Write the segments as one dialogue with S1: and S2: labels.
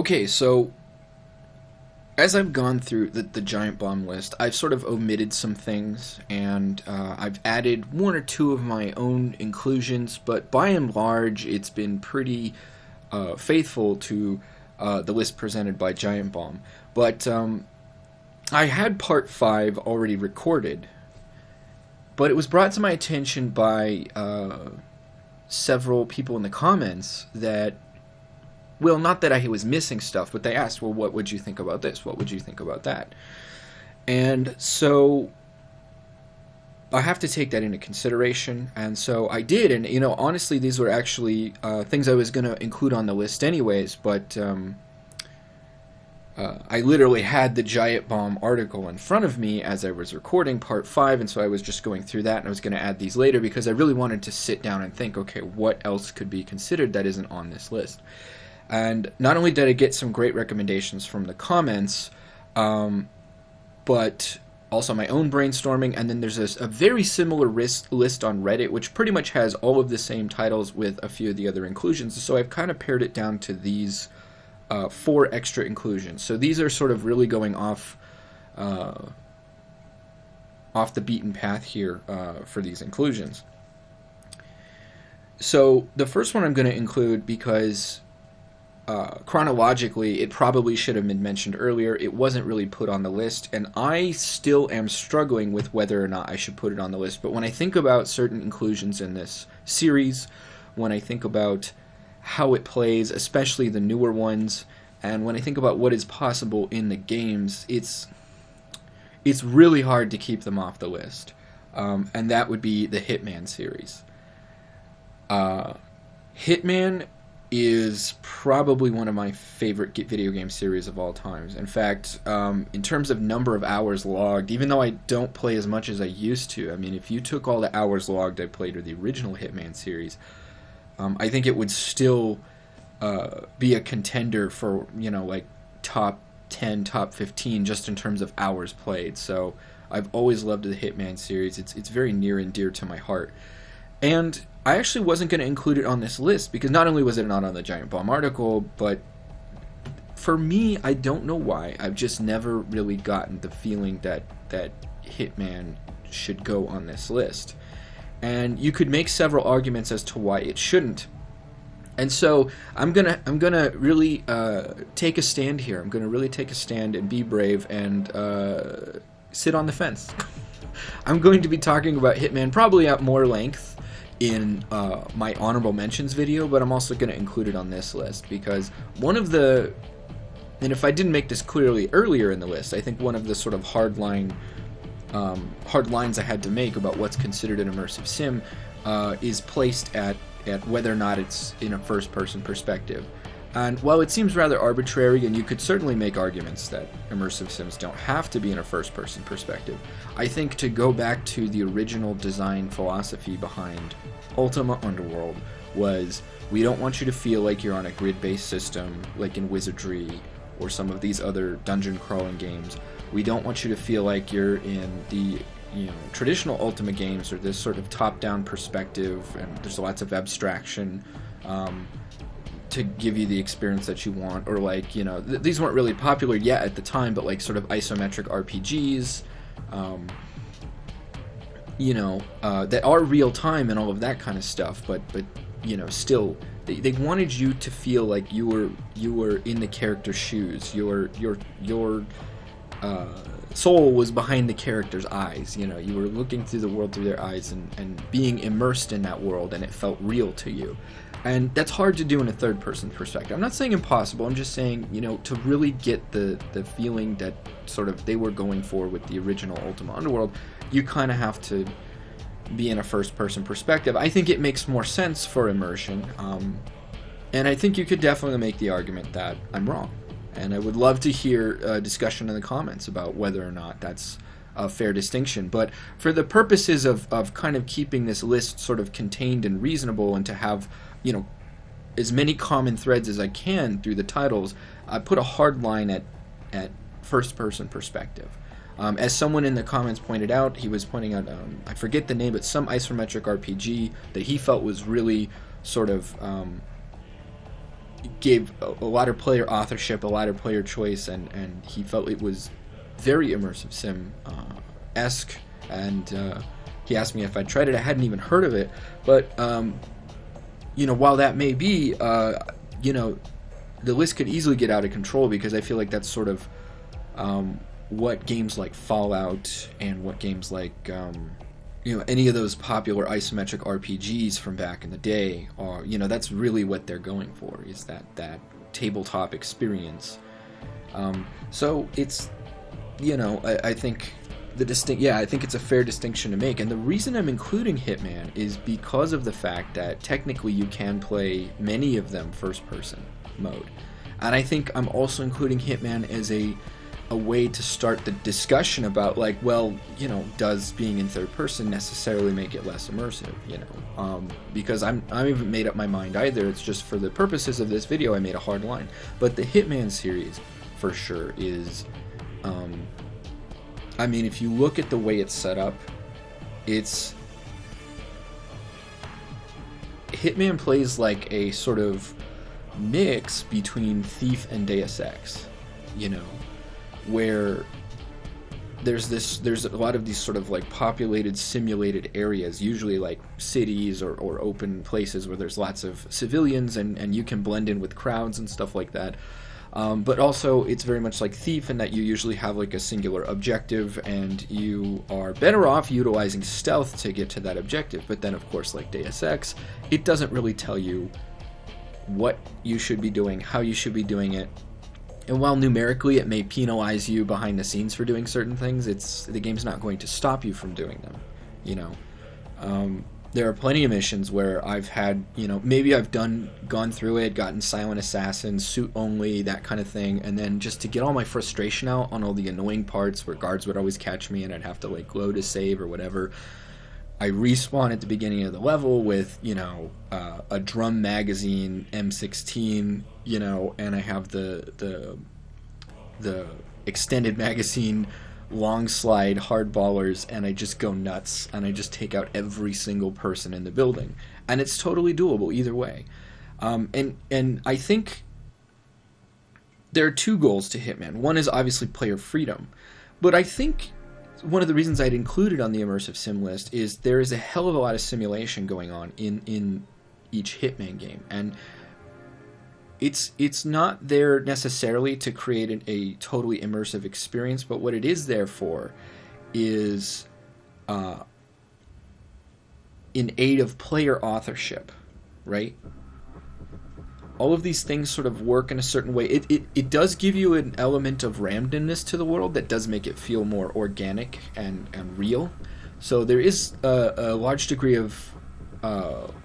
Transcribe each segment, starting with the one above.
S1: Okay, so as I've gone through the giant bomb list, I've sort of omitted some things, and I've added one or two of my own inclusions, but by and large, it's been pretty faithful to the list presented by Giant Bomb. But I had part 5 already recorded, but it was brought to my attention by several people in the comments that, well, not that I was missing stuff, but they asked, well, what would you think about this? What would you think about that? And so I have to take that into consideration, and so I did. And, honestly, these were actually things I was going to include on the list anyways, but I literally had the Giant Bomb article in front of me as I was recording part 5, and so I was just going through that, and I was going to add these later because I really wanted to sit down and think, okay, what else could be considered that isn't on this list? And not only did I get some great recommendations from the comments, but also my own brainstorming, and then there's a very similar list on Reddit, which pretty much has all of the same titles with a few of the other inclusions. So I've kind of pared it down to these 4 extra inclusions. So these are sort of really going off the beaten path here for these inclusions. So the first one I'm going to include because chronologically, it probably should have been mentioned earlier. It wasn't really put on the list, and I still am struggling with whether or not I should put it on the list. But when I think about certain inclusions in this series, when I think about how it plays, especially the newer ones, and when I think about what is possible in the games, it's really hard to keep them off the list. And that would be the Hitman series. Hitman is probably one of my favorite video game series of all times. In fact, in terms of number of hours logged, even though I don't play as much as I used to, I mean, if you took all the hours logged I played with the original Hitman series, I think it would still be a contender for, like top 10, top 15, just in terms of hours played. So I've always loved the Hitman series. It's very near and dear to my heart. And I actually wasn't going to include it on this list because not only was it not on the Giant Bomb article, but for me, I don't know why, I've just never really gotten the feeling that Hitman should go on this list. And you could make several arguments as to why it shouldn't. And so I'm gonna really take a stand here. I'm gonna really take a stand and be brave and sit on the fence. I'm going to be talking about Hitman probably at more length in my honorable mentions video, but I'm also going to include it on this list because one of the, and if I didn't make this clearly earlier in the list, I think one of the sort of hard lines I had to make about what's considered an immersive sim is placed at whether or not it's in a first-person perspective. And while it seems rather arbitrary, and you could certainly make arguments that immersive sims don't have to be in a first-person perspective, I think to go back to the original design philosophy behind Ultima Underworld was, we don't want you to feel like you're on a grid-based system like in Wizardry or some of these other dungeon crawling games. We don't want you to feel like you're in the traditional Ultima games or this sort of top-down perspective, and there's lots of abstraction to give you the experience that you want, or like, these weren't really popular yet at the time, but like sort of isometric RPGs, that are real time and all of that kind of stuff, but still they wanted you to feel like you were in the character's shoes. Your soul was behind the character's eyes. You were looking through the world through their eyes and being immersed in that world, and it felt real to you. And that's hard to do in a third-person perspective. I'm not saying impossible, I'm just saying, to really get the feeling that sort of they were going for with the original Ultima Underworld, you kind of have to be in a first-person perspective. I think it makes more sense for immersion, and I think you could definitely make the argument that I'm wrong. And I would love to hear a discussion in the comments about whether or not that's a fair distinction. But for the purposes of kind of keeping this list sort of contained and reasonable, and to have as many common threads as I can through the titles, I put a hard line at first-person perspective. As someone in the comments pointed out, he was pointing out, I forget the name, but some isometric RPG that he felt was really sort of gave a lot of player authorship, a lot of player choice, and he felt it was very immersive sim esque. And he asked me if I'd tried it. I hadn't even heard of it, but while that may be, the list could easily get out of control, because I feel like that's sort of what games like Fallout and what games like any of those popular isometric RPGs from back in the day are, that's really what they're going for, is that tabletop experience. So it's, I think I think it's a fair distinction to make. And the reason I'm including Hitman is because of the fact that technically you can play many of them first person mode. And I think I'm also including Hitman as a way to start the discussion about, like, well, does being in third person necessarily make it less immersive? Because I haven't made up my mind either. It's just for the purposes of this video I made a hard line. But the Hitman series for sure is if you look at the way it's set up, Hitman plays like a sort of mix between Thief and Deus Ex, where there's a lot of these sort of like populated, simulated areas, usually like cities or open places where there's lots of civilians and you can blend in with crowds and stuff like that. But also it's very much like Thief in that you usually have like a singular objective, and you are better off utilizing stealth to get to that objective. But then of course, like Deus Ex, it doesn't really tell you what you should be doing, how you should be doing it. And while numerically it may penalize you behind the scenes for doing certain things, the game's not going to stop you from doing them. There are plenty of missions where I've had, maybe I've gone through it, gotten Silent Assassin, suit only, that kind of thing, and then just to get all my frustration out on all the annoying parts where guards would always catch me and I'd have to like load a save or whatever, I respawn at the beginning of the level with, a drum magazine M16, and I have the extended magazine long slide hardballers, and I just go nuts and I just take out every single person in the building, and it's totally doable either way. And I think there are two goals to Hitman. One is obviously player freedom, but I think one of the reasons I'd included on the immersive sim list is there is a hell of a lot of simulation going on in each Hitman game, and it's not there necessarily to create a totally immersive experience, but what it is there for is in aid of player authorship, right? All of these things sort of work in a certain way. It does give you an element of randomness to the world that does make it feel more organic and real. So there is a large degree of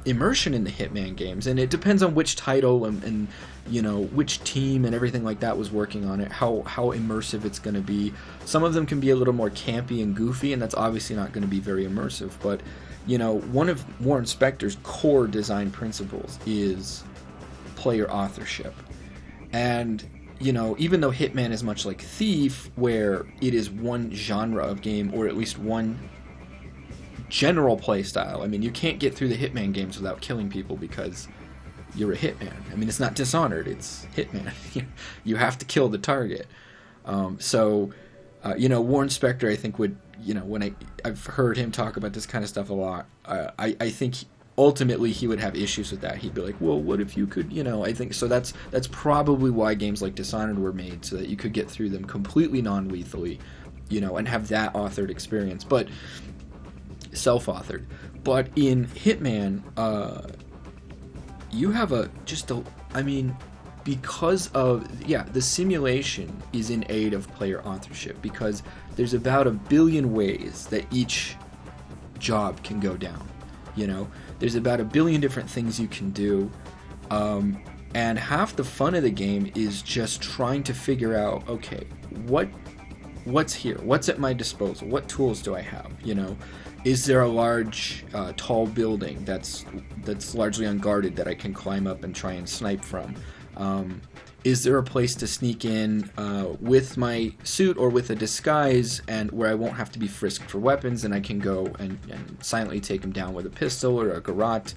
S1: immersion in the Hitman games, and it depends on which title and which team and everything like that was working on it, how immersive it's going to be. Some of them can be a little more campy and goofy, and that's obviously not going to be very immersive. But one of Warren Spector's core design principles is player authorship. And even though Hitman is much like Thief, where it is one genre of game, or at least one general play style. You can't get through the Hitman games without killing people because you're a Hitman. It's not Dishonored, it's Hitman. You have to kill the target. Warren Spector, I think, would, when I've heard him talk about this kind of stuff a lot, I think ultimately he would have issues with that. He'd be like, well, what if you could, I think, so that's probably why games like Dishonored were made, so that you could get through them completely non-lethally, and have that authored experience. But self-authored. But in Hitman, you have because of, the simulation is in aid of player authorship, because there's about 1 billion ways that each job can go down. There's about 1 billion different things you can do, and half the fun of the game is just trying to figure out, okay, what's here? What's at my disposal? What tools do I have? Is there a large, tall building that's largely unguarded that I can climb up and try and snipe from? Is there a place to sneak in with my suit or with a disguise, and where I won't have to be frisked for weapons, and I can go and silently take him down with a pistol or a garrote?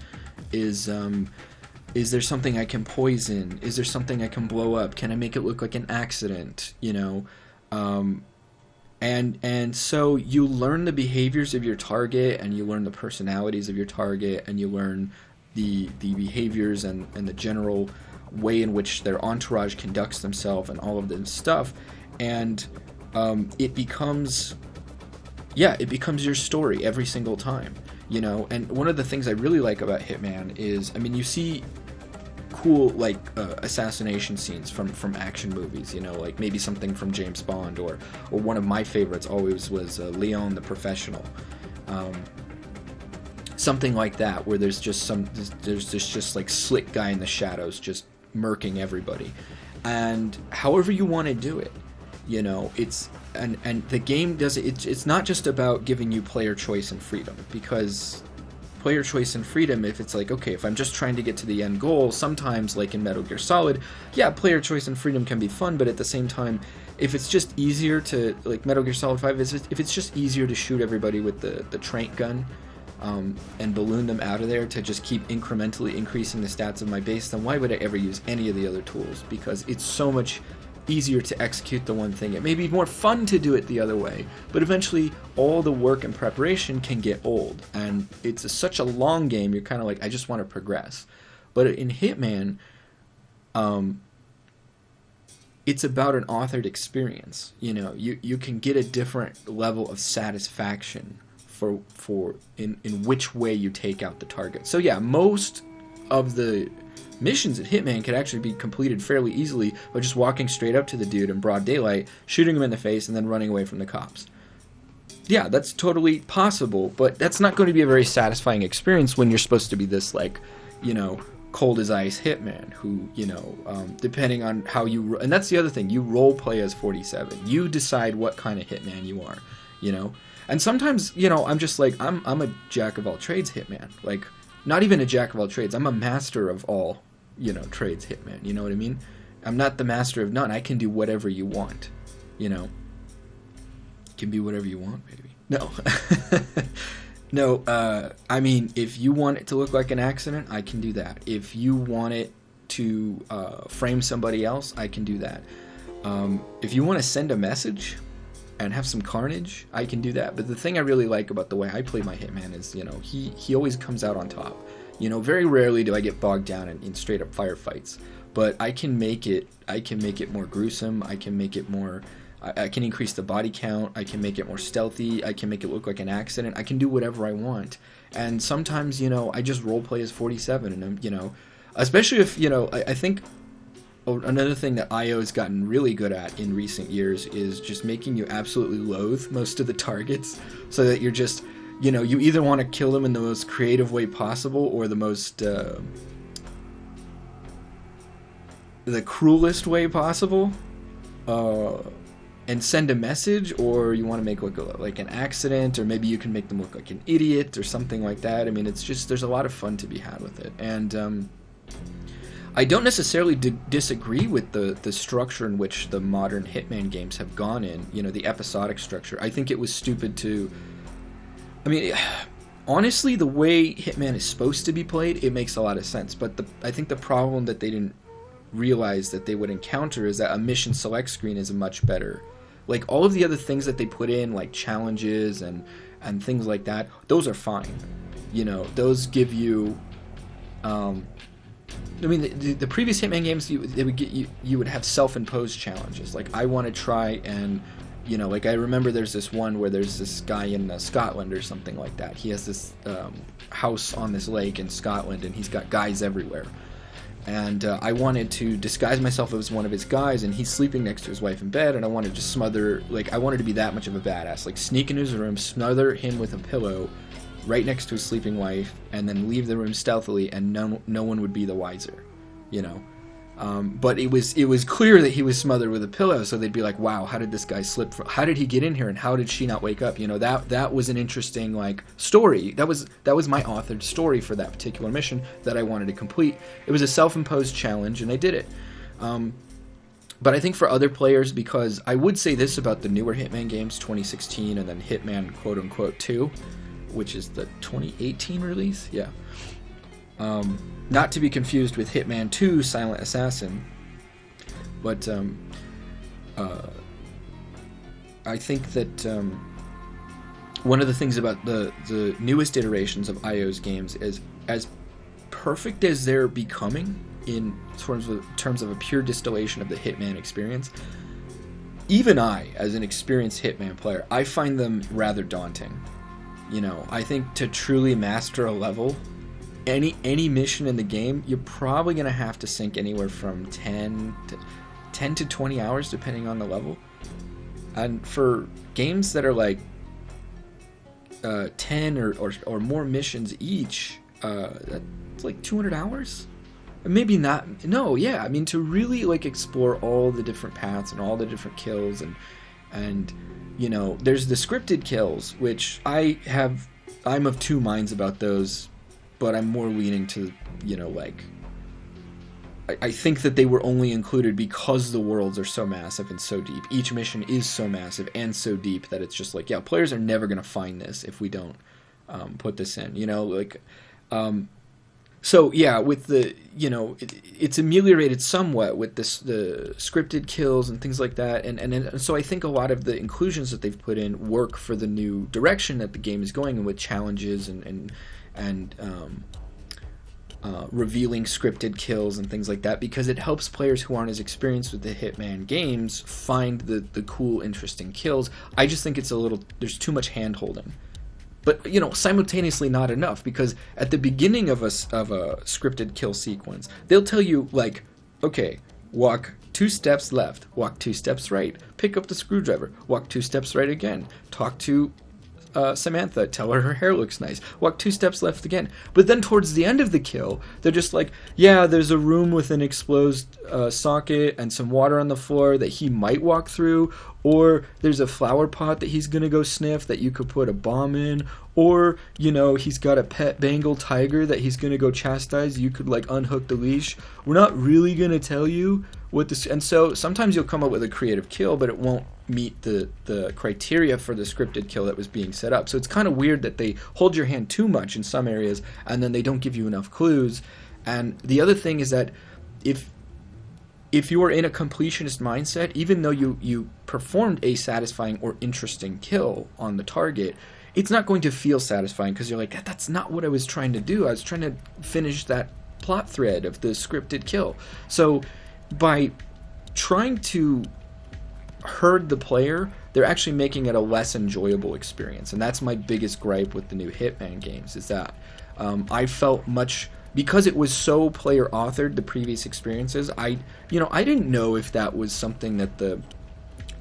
S1: Is there something I can poison? Is there something I can blow up? Can I make it look like an accident? You know, and so you learn the behaviors of your target, and you learn the personalities of your target, and you learn the behaviors and the general way in which their entourage conducts themselves and all of this stuff, and it becomes your story every single time, you know. And one of the things I really like about Hitman is, I mean, you see cool like assassination scenes from action movies, you know, like maybe something from James Bond, or one of my favorites always was Leon the Professional, something like that, where there's this just like slick guy in the shadows just murking everybody. And however you want to do it, you know, it's and the game does it. It's not just about giving you player choice and freedom, because player choice and freedom, if it's like, okay, if I'm just trying to get to the end goal, sometimes like in Metal Gear Solid, yeah, player choice and freedom can be fun, but at the same time, if it's just easier to, like Metal Gear Solid 5, if it's just easier to shoot everybody with the trank gun, and balloon them out of there to just keep incrementally increasing the stats of my base, then why would I ever use any of the other tools? Because it's so much easier to execute the one thing. It may be more fun to do it the other way, but eventually all the work and preparation can get old, and it's such a long game, you're kind of like, I just want to progress. But in Hitman, it's about an authored experience. You know, you can get a different level of satisfaction for in which way you take out the target. So yeah, most of the missions at Hitman could actually be completed fairly easily by just walking straight up to the dude in broad daylight, shooting him in the face, and then running away from the cops. Yeah, that's totally possible, but that's not going to be a very satisfying experience when you're supposed to be this, like, you know, cold as ice Hitman who, you know, depending on how you... And that's the other thing, you role play as 47. You decide what kind of Hitman you are, you know? And sometimes, you know, I'm just like, I'm a jack of all trades Hitman. Like, not even a jack of all trades. I'm a master of all, you know, trades Hitman. You know what I mean? I'm not the master of none. I can do whatever you want, you know? You can be whatever you want, baby. No. No, I mean, if you want it to look like an accident, I can do that. If you want it to frame somebody else, I can do that. If you want to send a message and have some carnage, I can do that. But the thing I really like about the way I play my Hitman is, you know, he always comes out on top. You know, very rarely do I get bogged down in straight up firefights, but I can make it more gruesome. I can make it more, I can increase the body count. I can make it more stealthy. I can make it look like an accident. I can do whatever I want. And sometimes, you know, I just roleplay as 47, and I'm, you know, especially if, you know, I think another thing that IO has gotten really good at in recent years is just making you absolutely loathe most of the targets, so that you're just, you know, you either want to kill them in the most creative way possible or the most the cruelest way possible, and send a message, or you want to make look like an accident, or maybe you can make them look like an idiot or something like that. I mean, it's just, there's a lot of fun to be had with it. And I don't necessarily disagree with the structure in which the modern Hitman games have gone in, you know, the episodic structure. I think it was stupid to... I mean, honestly, the way Hitman is supposed to be played, it makes a lot of sense. But I think the problem that they didn't realize that they would encounter is that a mission select screen is a much better... Like, all of the other things that they put in, like challenges and things like that, those are fine. You know, those give you... I mean, the previous Hitman games, you would have self-imposed challenges. Like, I want to try and, you know, like, I remember there's this one where there's this guy in Scotland or something like that. He has this house on this lake in Scotland, and he's got guys everywhere. And I wanted to disguise myself as one of his guys, and he's sleeping next to his wife in bed, and I wanted to smother, like, I wanted to be that much of a badass. Like, sneak into his room, smother him with a pillow right next to his sleeping wife, and then leave the room stealthily, and no one would be the wiser, you know. But it was clear that he was smothered with a pillow, so they'd be like, wow, how did this guy slip from, how did he get in here, and how did she not wake up? You know, that was an interesting, like, story. That was my authored story for that particular mission that I wanted to complete. It was a self-imposed challenge, and I did it. But I think for other players, because I would say this about the newer Hitman games, 2016, and then Hitman quote-unquote 2, which is the 2018 release, yeah. Not to be confused with Hitman 2 Silent Assassin, but I think that one of the things about the newest iterations of IO's games is, as perfect as they're becoming in terms of a pure distillation of the Hitman experience, even I, as an experienced Hitman player, I find them rather daunting. You know, I think to truly master a level, any mission in the game, you're probably going to have to sink anywhere from 10 to 20 hours, depending on the level. And for games that are like 10 or more missions each, that's like 200 hours? Maybe not. No, yeah. I mean, to really like explore all the different paths and all the different kills, and you know, there's the scripted kills, which I'm of two minds about those, but I'm more leaning to, you know, like, I think that they were only included because the worlds are so massive and so deep. Each mission is so massive and so deep that it's just like, yeah, players are never going to find this if we don't put this in, you know, like, so yeah, with the, you know, it's ameliorated somewhat with the scripted kills and things like that, and so I think a lot of the inclusions that they've put in work for the new direction that the game is going in, with challenges and revealing scripted kills and things like that, because it helps players who aren't as experienced with the Hitman games find the cool, interesting kills. I just think there's too much hand-holding. But, you know, simultaneously not enough, because at the beginning of a scripted kill sequence, they'll tell you, like, okay, walk 2 steps left, walk 2 steps right, pick up the screwdriver, walk 2 steps right again, talk to Samantha, tell her hair looks nice, walk 2 steps left again. But then towards the end of the kill, they're just like, yeah, there's a room with an exposed socket and some water on the floor that he might walk through, or there's a flower pot that he's gonna go sniff that you could put a bomb in, or, you know, he's got a pet Bengal tiger that he's gonna go chastise, you could like unhook the leash. We're not really gonna tell you what this, and so sometimes you'll come up with a creative kill, but it won't meet the criteria for the scripted kill that was being set up. So it's kind of weird that they hold your hand too much in some areas and then they don't give you enough clues. And the other thing is that if you are in a completionist mindset, even though you performed a satisfying or interesting kill on the target, it's not going to feel satisfying, because you're like, that's not what I was trying to do. I was trying to finish that plot thread of the scripted kill. So by trying to herd the player, they're actually making it a less enjoyable experience. And that's my biggest gripe with the new Hitman games, is that I felt much, because it was so player authored, the previous experiences, I didn't know if that was something that the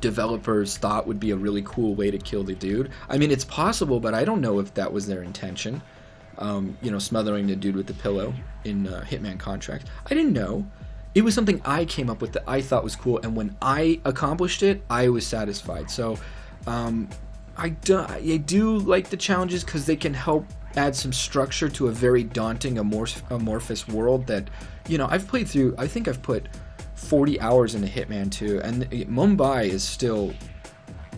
S1: developers thought would be a really cool way to kill the dude. I mean, it's possible, but I don't know if that was their intention. Smothering the dude with the pillow in Hitman Contract. I didn't know. It was something I came up with that I thought was cool, and when I accomplished it, I was satisfied. So I do like the challenges, because they can help add some structure to a very daunting, amorphous world that, you know, I've played through. I think I've put 40 hours into Hitman 2, and Mumbai is still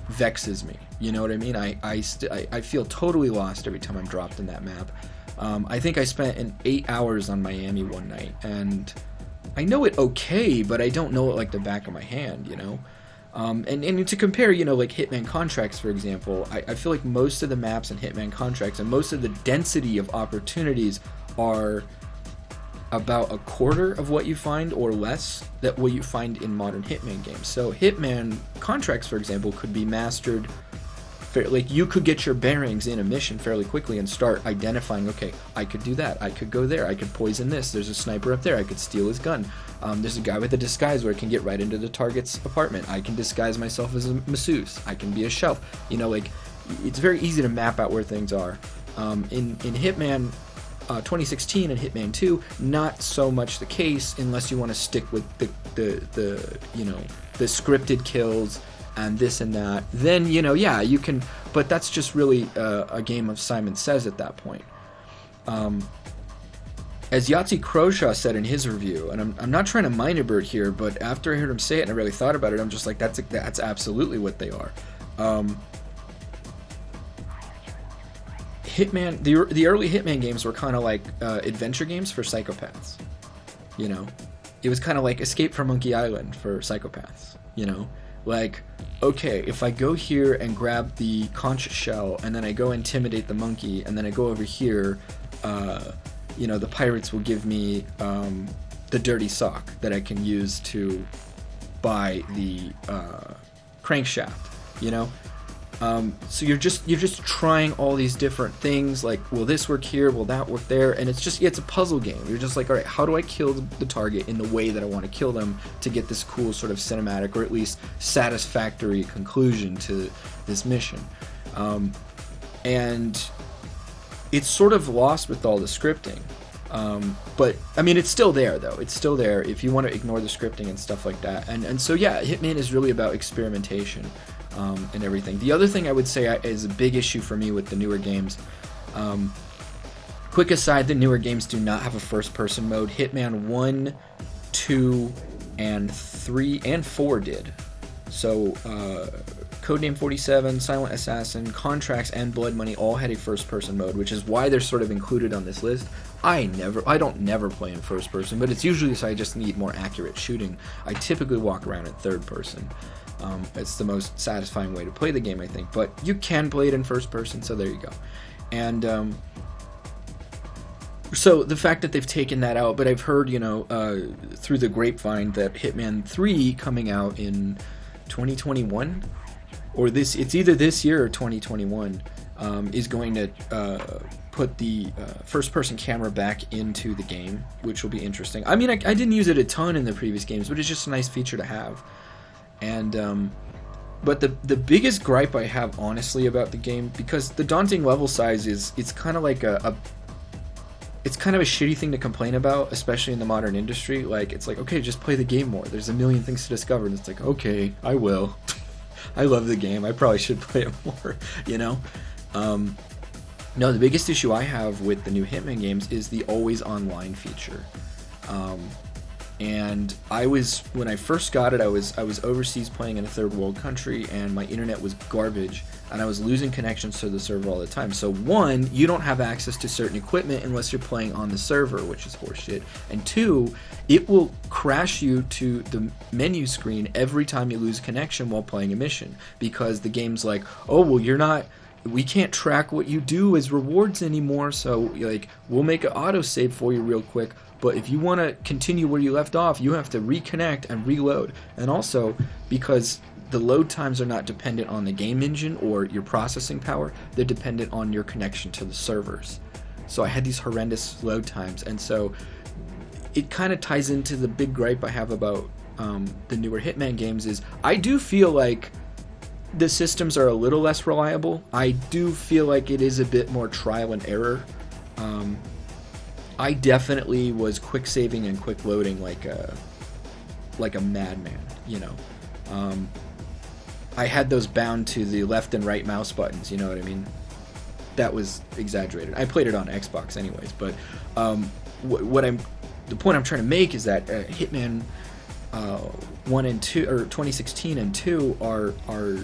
S1: vexes me. You know what I mean? I feel totally lost every time I'm dropped in that map. I think I spent 8 hours on Miami one night, and I know it okay, but I don't know it like the back of my hand, you know? And to compare, you know, like Hitman Contracts, for example, I feel like most of the maps in Hitman Contracts and most of the density of opportunities are about a quarter of what you find, or less, that what you find in modern Hitman games. So Hitman Contracts, for example, could be mastered like, you could get your bearings in a mission fairly quickly and start identifying, okay, I could do that, I could go there, I could poison this, there's a sniper up there, I could steal his gun, there's a guy with a disguise where I can get right into the target's apartment, I can disguise myself as a masseuse, I can be a shelf, you know, like, it's very easy to map out where things are. In Hitman 2016 and Hitman 2, not so much the case, unless you want to stick with the scripted kills and this and that. Then, you know, yeah, you can, but that's just really a game of Simon Says at that point. As Yahtzee Croshaw said in his review, and I'm not trying to mind a bird here, but after I heard him say it and I really thought about it, I'm just like, that's absolutely what they are. Hitman, the early Hitman games were kind of like adventure games for psychopaths. You know, it was kind of like Escape from Monkey Island for psychopaths. You know, like, okay, if I go here and grab the conch shell, and then I go intimidate the monkey, and then I go over here, you know, the pirates will give me the dirty sock that I can use to buy the crankshaft. You know. So you're just trying all these different things, like, will this work here, will that work there, and it's a puzzle game. You're just like, all right, how do I kill the target in the way that I want to kill them to get this cool sort of cinematic, or at least satisfactory conclusion to this mission. And it's sort of lost with all the scripting. But I mean, it's still there though. It's still there if you want to ignore the scripting and stuff like that. And so yeah, Hitman is really about experimentation. And everything. The other thing I would say is a big issue for me with the newer games. Quick aside, the newer games do not have a first-person mode. Hitman 1, 2, and 3, and 4 did. So, Codename 47, Silent Assassin, Contracts, and Blood Money all had a first-person mode, which is why they're sort of included on this list. I don't never play in first person, but it's usually so I just need more accurate shooting. I typically walk around in third person. It's the most satisfying way to play the game, I think. But you can play it in first person, so there you go. And so the fact that they've taken that out, but I've heard, you know, through the grapevine that Hitman 3 coming out in 2021, or it's either this year or 2021, is going to put the first-person camera back into the game, which will be interesting. I mean, I didn't use it a ton in the previous games, but it's just a nice feature to have. And but the biggest gripe I have, honestly, about the game, because the daunting level size it's kind of like it's kind of a shitty thing to complain about, especially in the modern industry. Like, it's like, okay, just play the game more. There's a million things to discover, and it's like, okay, I will. I love the game. I probably should play it more, you know? No, the biggest issue I have with the new Hitman games is the always online feature. And when I first got it, I was overseas playing in a third world country, and my internet was garbage, and I was losing connections to the server all the time. So one, you don't have access to certain equipment unless you're playing on the server, which is horseshit. And two, it will crash you to the menu screen every time you lose connection while playing a mission, because the game's like, oh, well, we can't track what you do as rewards anymore, so like, we'll make an autosave for you real quick. But if you want to continue where you left off, you have to reconnect and reload. And also, because the load times are not dependent on the game engine or your processing power, they're dependent on your connection to the servers. So I had these horrendous load times, and so it kind of ties into the big gripe I have about the newer Hitman games is I do feel like the systems are a little less reliable. I do feel like it is a bit more trial and error. I definitely was quick saving and quick loading like a madman, you know. I had those bound to the left and right mouse buttons, you know what I mean? That was exaggerated. I played it on Xbox anyways, but the point I'm trying to make is that Hitman 1 and 2, or 2016 and 2 are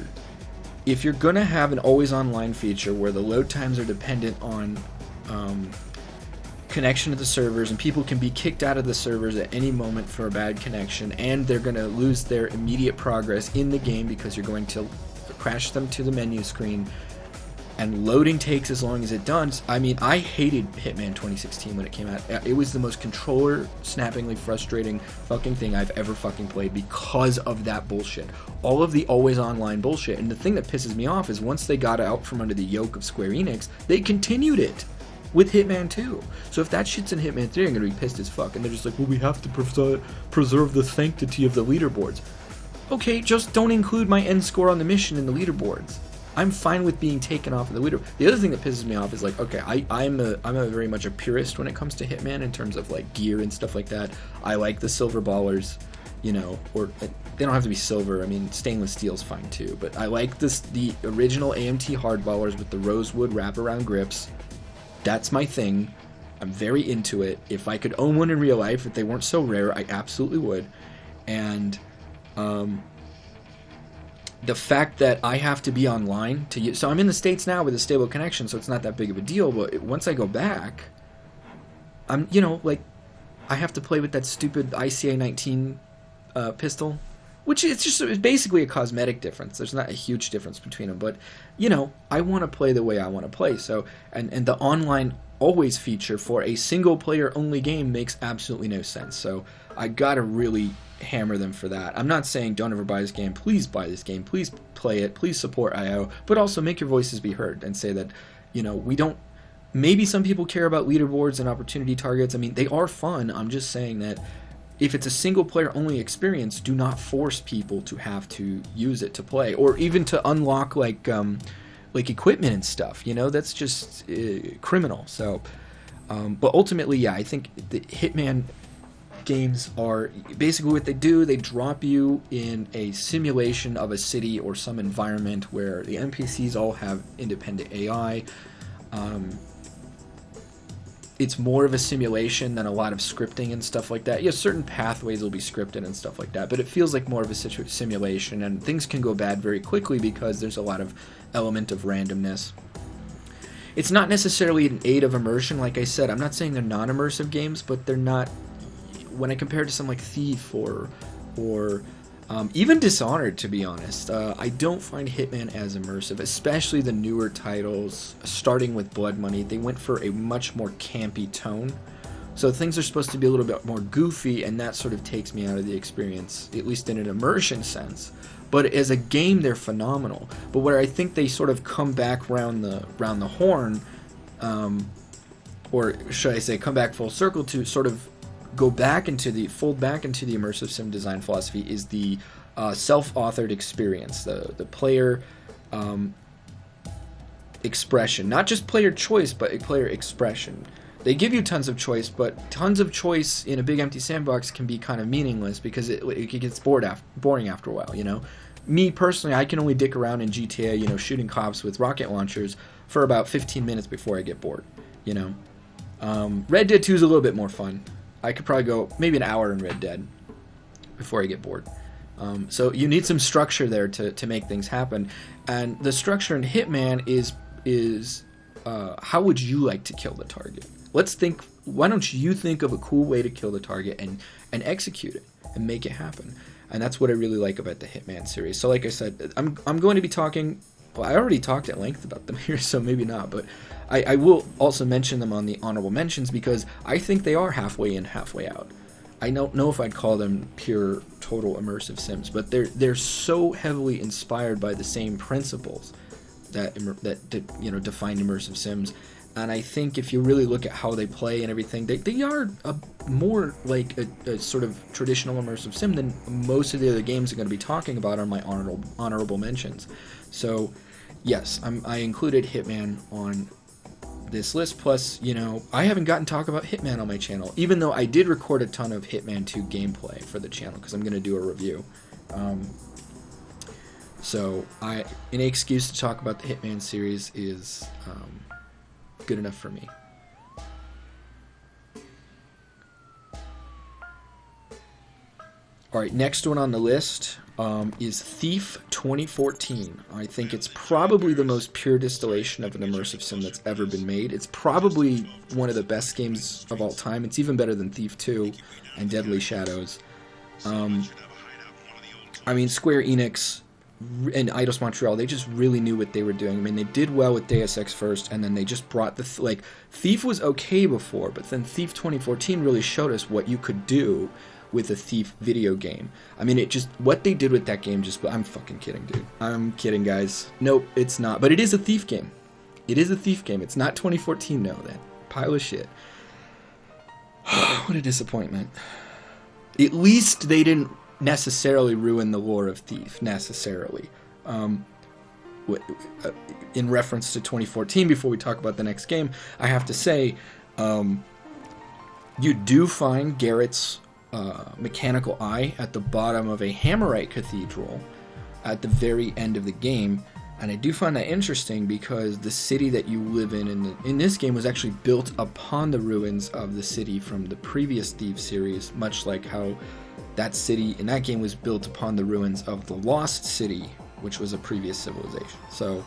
S1: if you're gonna have an always online feature where the load times are dependent on connection to the servers, and people can be kicked out of the servers at any moment for a bad connection, and they're going to lose their immediate progress in the game because you're going to crash them to the menu screen, and loading takes as long as it does. I mean, I hated Hitman 2016 when it came out. It was the most controller-snappingly frustrating fucking thing I've ever fucking played because of that bullshit. All of the always online bullshit. And the thing that pisses me off is once they got out from under the yoke of Square Enix, they continued it with Hitman 2. So if that shit's in Hitman 3, I'm gonna be pissed as fuck. And they're just like, well, we have to preserve the sanctity of the leaderboards. Okay, just don't include my end score on the mission in the leaderboards. I'm fine with being taken off of the leader. The other thing that pisses me off is like, okay, I'm a very much a purist when it comes to Hitman in terms of like gear and stuff like that. I like the silver ballers, you know, or they don't have to be silver. I mean, stainless steel's fine too. But I like the original AMT hardballers with the rosewood wraparound grips. That's my thing. I'm very into it. If I could own one in real life, if they weren't so rare, I absolutely would. And the fact that I have to be online to use, so I'm in the States now with a stable connection, so it's not that big of a deal, but once I go back, I'm, like, I have to play with that stupid ICA 19 pistol, which it's basically a cosmetic difference. There's not a huge difference between them, but, I want to play the way I want to play, so, and the online always feature for a single player only game makes absolutely no sense, so I gotta really hammer them for that. I'm not saying don't ever buy this game. Please buy this game. Please play it. Please support IO. But also make your voices be heard and say that, we don't... Maybe some people care about leaderboards and opportunity targets. I mean, they are fun. I'm just saying that if it's a single player only experience, do not force people to have to use it to play. Or even to unlock, like equipment and stuff. That's just criminal. So, but ultimately, yeah, I think the Hitman games are basically what they do. They drop you in a simulation of a city or some environment where the NPCs all have independent AI. It's more of a simulation than a lot of scripting and stuff like that. Certain pathways will be scripted and stuff like that, but it feels like more of a simulation, and things can go bad very quickly because there's a lot of element of randomness. It's not necessarily an aid of immersion, like I said. I'm not saying they're non-immersive games, but they're not... When I compare it to something like Thief or even Dishonored, to be honest, I don't find Hitman as immersive, especially the newer titles, starting with Blood Money. They went for a much more campy tone, so things are supposed to be a little bit more goofy, and that sort of takes me out of the experience, at least in an immersion sense. But as a game, they're phenomenal. But where I think they sort of come back round the horn, or should I say come back full circle to sort of fold back into the immersive sim design philosophy, is the self-authored experience, the player expression, not just player choice, but player expression. They give you tons of choice, but tons of choice in a big empty sandbox can be kind of meaningless because it gets boring after a while. Me personally, I can only dick around in GTA, shooting cops with rocket launchers for about 15 minutes before I get bored. Red Dead 2 is a little bit more fun. I could probably go maybe an hour in Red Dead before I get bored. So you need some structure there to make things happen. And the structure in Hitman is how would you like to kill the target? Let's think, why don't you think of a cool way to kill the target and execute it and make it happen? And that's what I really like about the Hitman series. So like I said, I'm going to be talking... Well, I already talked at length about them here, so maybe not, but I will also mention them on the honorable mentions because I think they are halfway in, halfway out. I don't know if I'd call them pure, total immersive sims, but they're so heavily inspired by the same principles that define immersive sims. And I think if you really look at how they play and everything, they are more like a sort of traditional immersive sim than most of the other games I'm going to be talking about on my honorable mentions. So, yes, I included Hitman on this list. Plus, I haven't gotten to talk about Hitman on my channel, even though I did record a ton of Hitman 2 gameplay for the channel because I'm going to do a review. So, an excuse to talk about the Hitman series is good enough for me. Alright, next one on the list is Thief 2014. I think it's probably the most pure distillation of an immersive sim that's ever been made. It's probably one of the best games of all time. It's even better than Thief 2 and Deadly Shadows. Square Enix and Eidos Montreal, they just really knew what they were doing. They did well with Deus Ex first, and then they just brought Thief was okay before, but then Thief 2014 really showed us what you could do with a Thief video game. What they did with that game I'm fucking kidding, dude. I'm kidding, guys. Nope, it's not. But it is a Thief game. It is a Thief game. It's not 2014, no, that pile of shit. What a disappointment. At least they didn't necessarily ruin the lore of Thief, necessarily. In reference to 2014, before we talk about the next game, I have to say, you do find Garrett's mechanical eye at the bottom of a Hammerite cathedral at the very end of the game, and I do find that interesting because the city that you live in this game was actually built upon the ruins of the city from the previous Thief series, much like how that city in that game was built upon the ruins of the Lost City, which was a previous civilization. So,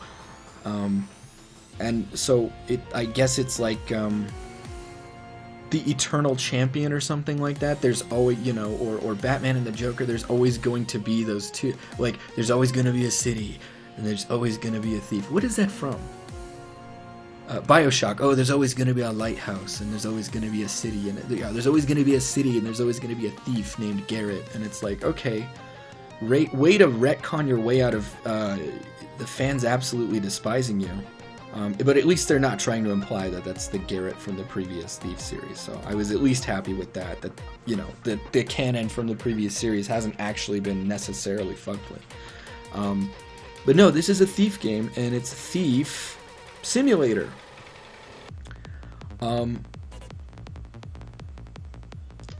S1: and so I guess it's like the eternal champion or something like that. There's always, you know, or Batman and the Joker. There's always going to be those two. Like, there's always going to be a city, and there's always going to be a thief. What is that from? BioShock. Oh, there's always going to be a lighthouse, and there's always going to be a city, and there's always going to be a city, and there's always going to be a thief named Garrett. And it's like, okay, way to retcon your way out of the fans absolutely despising you. But at least they're not trying to imply that that's the Garrett from the previous Thief series. So I was at least happy with that. That, you know, the canon from the previous series hasn't actually been necessarily fucked with. But no, this is a Thief game, and it's Thief Simulator.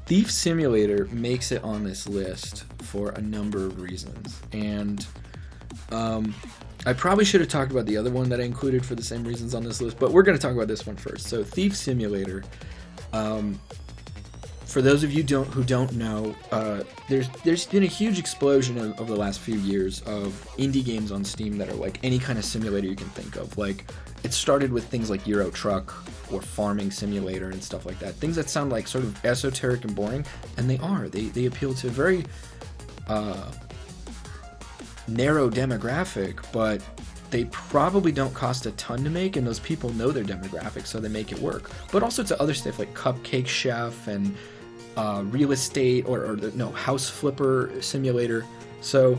S1: Thief Simulator makes it on this list for a number of reasons, and I probably should have talked about the other one that I included for the same reasons on this list, but we're going to talk about this one first. So Thief Simulator, for those of you who don't know, there's been a huge explosion over the last few years of indie games on Steam that are like any kind of simulator you can think of. Like, it started with things like Euro Truck or Farming Simulator and stuff like that. Things that sound like sort of esoteric and boring, and they are. They appeal to a very narrow demographic, but they probably don't cost a ton to make, and those people know their demographic, so they make it work. But also to other stuff like Cupcake Chef and Real Estate or House Flipper Simulator. So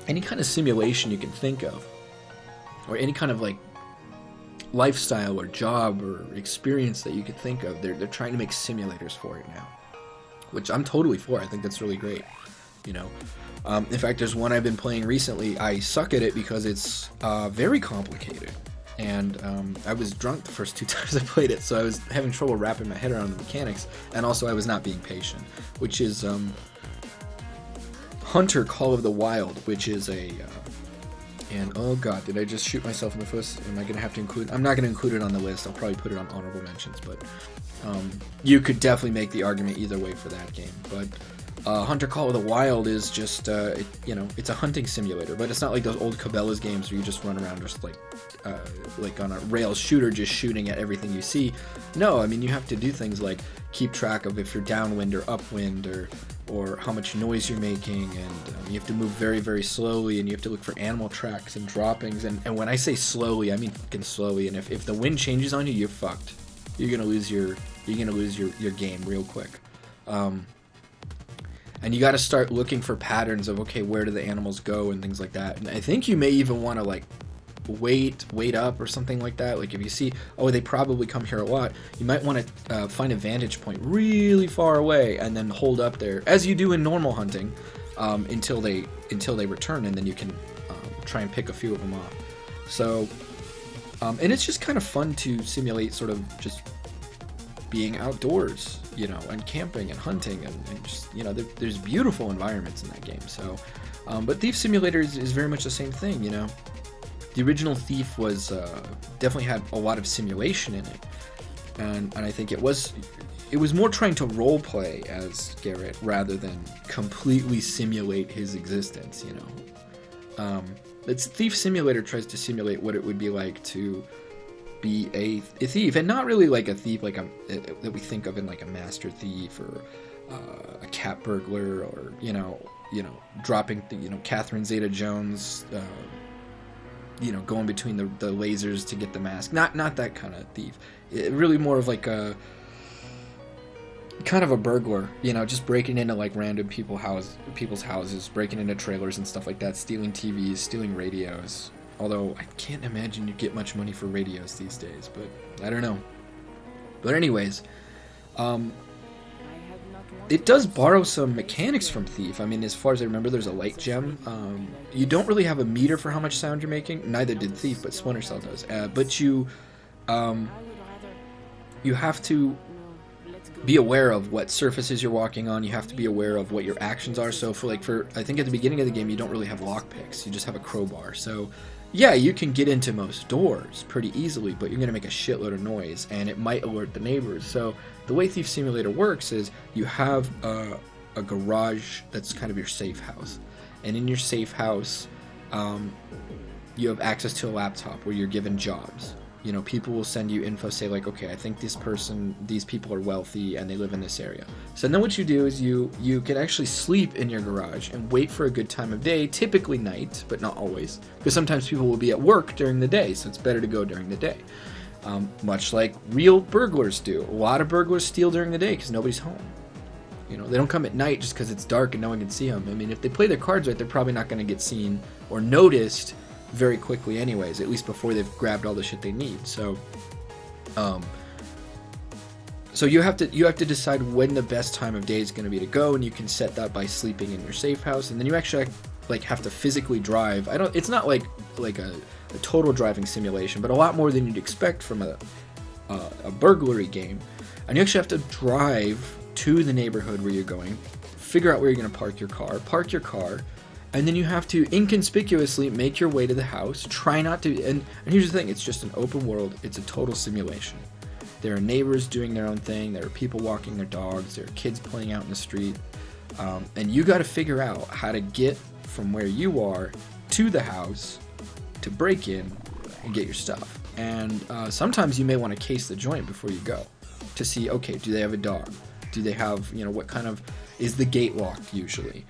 S1: any kind of simulation you can think of, or any kind of like lifestyle or job or experience that you could think of, they're trying to make simulators for it now, which I'm totally for. I think that's really great, you know. In fact, there's one I've been playing recently. I suck at it because it's very complicated, and I was drunk the first 2 times I played it, so I was having trouble wrapping my head around the mechanics, and also I was not being patient, which is Hunter Call of the Wild, which is and oh god, did I just shoot myself in the foot? Am I going to have to include... I'm not going to include it on the list. I'll probably put it on honorable mentions, but you could definitely make the argument either way for that game. But Hunter Call of the Wild is just, it's a hunting simulator, but it's not like those old Cabela's games where you just run around just like on a rails shooter, just shooting at everything you see. No, I mean, you have to do things like keep track of if you're downwind or upwind, or how much noise you're making, and you have to move very, very slowly, and you have to look for animal tracks and droppings, and when I say slowly, I mean fucking slowly, and if the wind changes on you, you're fucked. You're gonna lose your game real quick. And you got to start looking for patterns of, okay, where do the animals go and things like that. And I think you may even want to like wait up or something like that. Like if you see, oh, they probably come here a lot, you might want to find a vantage point really far away and then hold up there, as you do in normal hunting, until they return, and then you can try and pick a few of them off. So, and it's just kind of fun to simulate sort of just being outdoors, you know, and camping and hunting, and just, you know, there's beautiful environments in that game. So, but Thief Simulator is very much the same thing, you know. The original Thief was definitely had a lot of simulation in it, and I think it was more trying to role play as Garrett rather than completely simulate his existence, you know. It's Thief Simulator tries to simulate what it would be like to be a thief, and not really like a thief like that we think of in like a master thief or a cat burglar, or you know dropping Catherine Zeta-Jones, going between the lasers to get the mask. Not that kind of thief. Really more of like a kind of a burglar, just breaking into like random people's houses, breaking into trailers and stuff like that, stealing TVs, stealing radios. Although I can't imagine you'd get much money for radios these days, but I don't know. But anyways, it does borrow some mechanics from Thief. I mean, as far as I remember, there's a light gem. You don't really have a meter for how much sound you're making. Neither did Thief, but Splinter Cell does. But you have to be aware of what surfaces you're walking on. You have to be aware of what your actions are. So for I think at the beginning of the game, you don't really have lockpicks. You just have a crowbar. So yeah, you can get into most doors pretty easily, but you're going to make a shitload of noise, and it might alert the neighbors. So the way Thief Simulator works is you have a garage that's kind of your safe house. And in your safe house, you have access to a laptop where you're given jobs. You know, people will send you info, say like, okay, I think these people are wealthy and they live in this area. So then what you do is you can actually sleep in your garage and wait for a good time of day, typically night, but not always, because sometimes people will be at work during the day, so it's better to go during the day. Much like real burglars do. A lot of burglars steal during the day because nobody's home. You know, they don't come at night just because it's dark and no one can see them. I mean, if they play their cards right, they're probably not going to get seen or noticed very quickly anyways, at least before they've grabbed all the shit they need. So you have to decide when the best time of day is going to be to go, and you can set that by sleeping in your safe house. And then you actually like have to physically drive. It's not like a total driving simulation, but a lot more than you'd expect from a burglary game. And you actually have to drive to the neighborhood where you're going, figure out where you're going to park your car, and then you have to inconspicuously make your way to the house. Try not to, and here's the thing, it's just an open world, it's a total simulation. There are neighbors doing their own thing, there are people walking their dogs, there are kids playing out in the street, and you got to figure out how to get from where you are to the house to break in and get your stuff. And sometimes you may want to case the joint before you go to see, okay, do they have a dog? Do they have, what kind of, is the gate locked usually?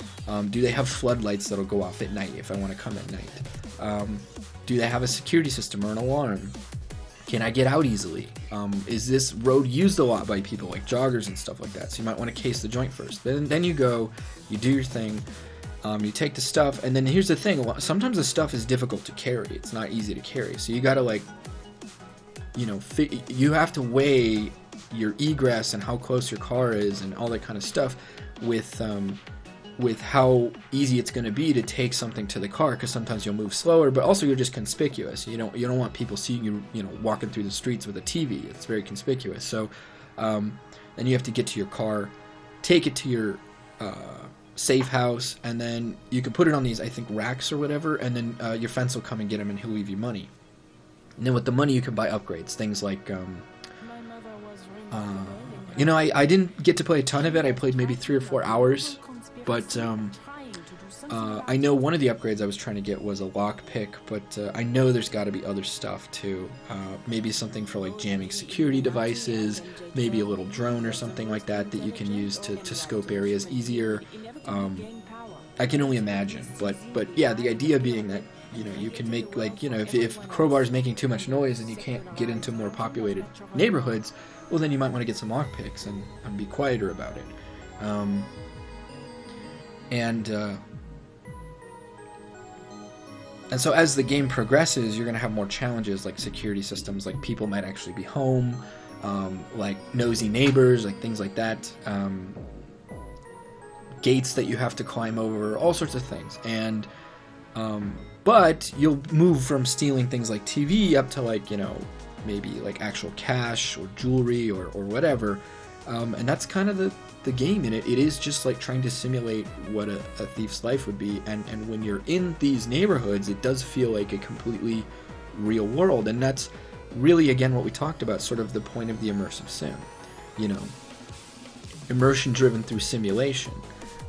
S1: Do they have floodlights that'll go off at night if I want to come at night? Do they have a security system or an alarm? Can I get out easily? Is this road used a lot by people like joggers and stuff like that? So you might want to case the joint first. Then you go, you do your thing, you take the stuff, and then here's the thing, sometimes the stuff is difficult to carry. It's not easy to carry. So you gotta you have to weigh your egress and how close your car is and all that kind of stuff with how easy it's going to be to take something to the car, because sometimes you'll move slower, but also you're just conspicuous. You don't want people seeing you walking through the streets with a TV. It's very conspicuous. So then you have to get to your car, take it to your safe house, and then you can put it on these, I think, racks or whatever, and then your fence will come and get him and he'll leave you money. And then with the money you can buy upgrades, things like I didn't get to play a ton of it. I played maybe 3 or 4 hours, but I know one of the upgrades I was trying to get was a lockpick, but I know there's got to be other stuff too. Maybe something for like jamming security devices, maybe a little drone or something like that you can use to scope areas easier. I can only imagine, but yeah, the idea being that you can make if Crowbar's making too much noise and you can't get into more populated neighborhoods, well then you might want to get some lockpicks and be quieter about it. And so as the game progresses, you're going to have more challenges like security systems, like people might actually be home, like nosy neighbors, like things like that, gates that you have to climb over, all sorts of things. And but you'll move from stealing things like TV up to maybe like actual cash or jewelry or whatever. And that's kind of the game in it. It is just like trying to simulate what a thief's life would be. And when you're in these neighborhoods, it does feel like a completely real world. And that's really, again, what we talked about, sort of the point of the immersive sim. Immersion driven through simulation.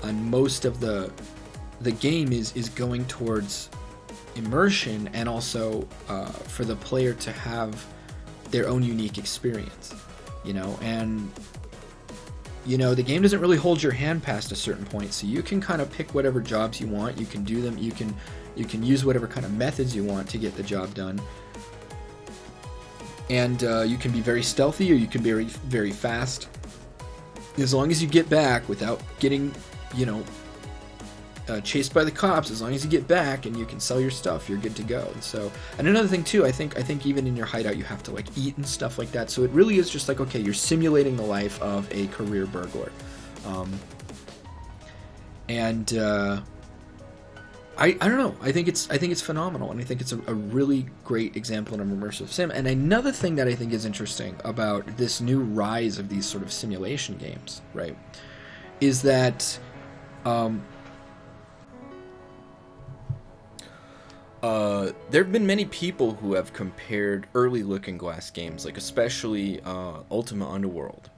S1: And most of the game is going towards immersion, and also for the player to have their own unique experience. And the game doesn't really hold your hand past a certain point, so you can kind of pick whatever jobs you want. You can do them. You can use whatever kind of methods you want to get the job done. And you can be very stealthy, or you can be very, very fast. As long as you get back without getting, chased by the cops, as long as you get back and you can sell your stuff, you're good to go. And another thing too, I think even in your hideout you have to like eat and stuff like that. So it really is just like, okay, you're simulating the life of a career burglar. I don't know. I think it's phenomenal, and I think it's a really great example of an immersive sim. And another thing that I think is interesting about this new rise of these sort of simulation games, right, is that there have been many people who have compared early Looking Glass games, like especially Ultima Underworld,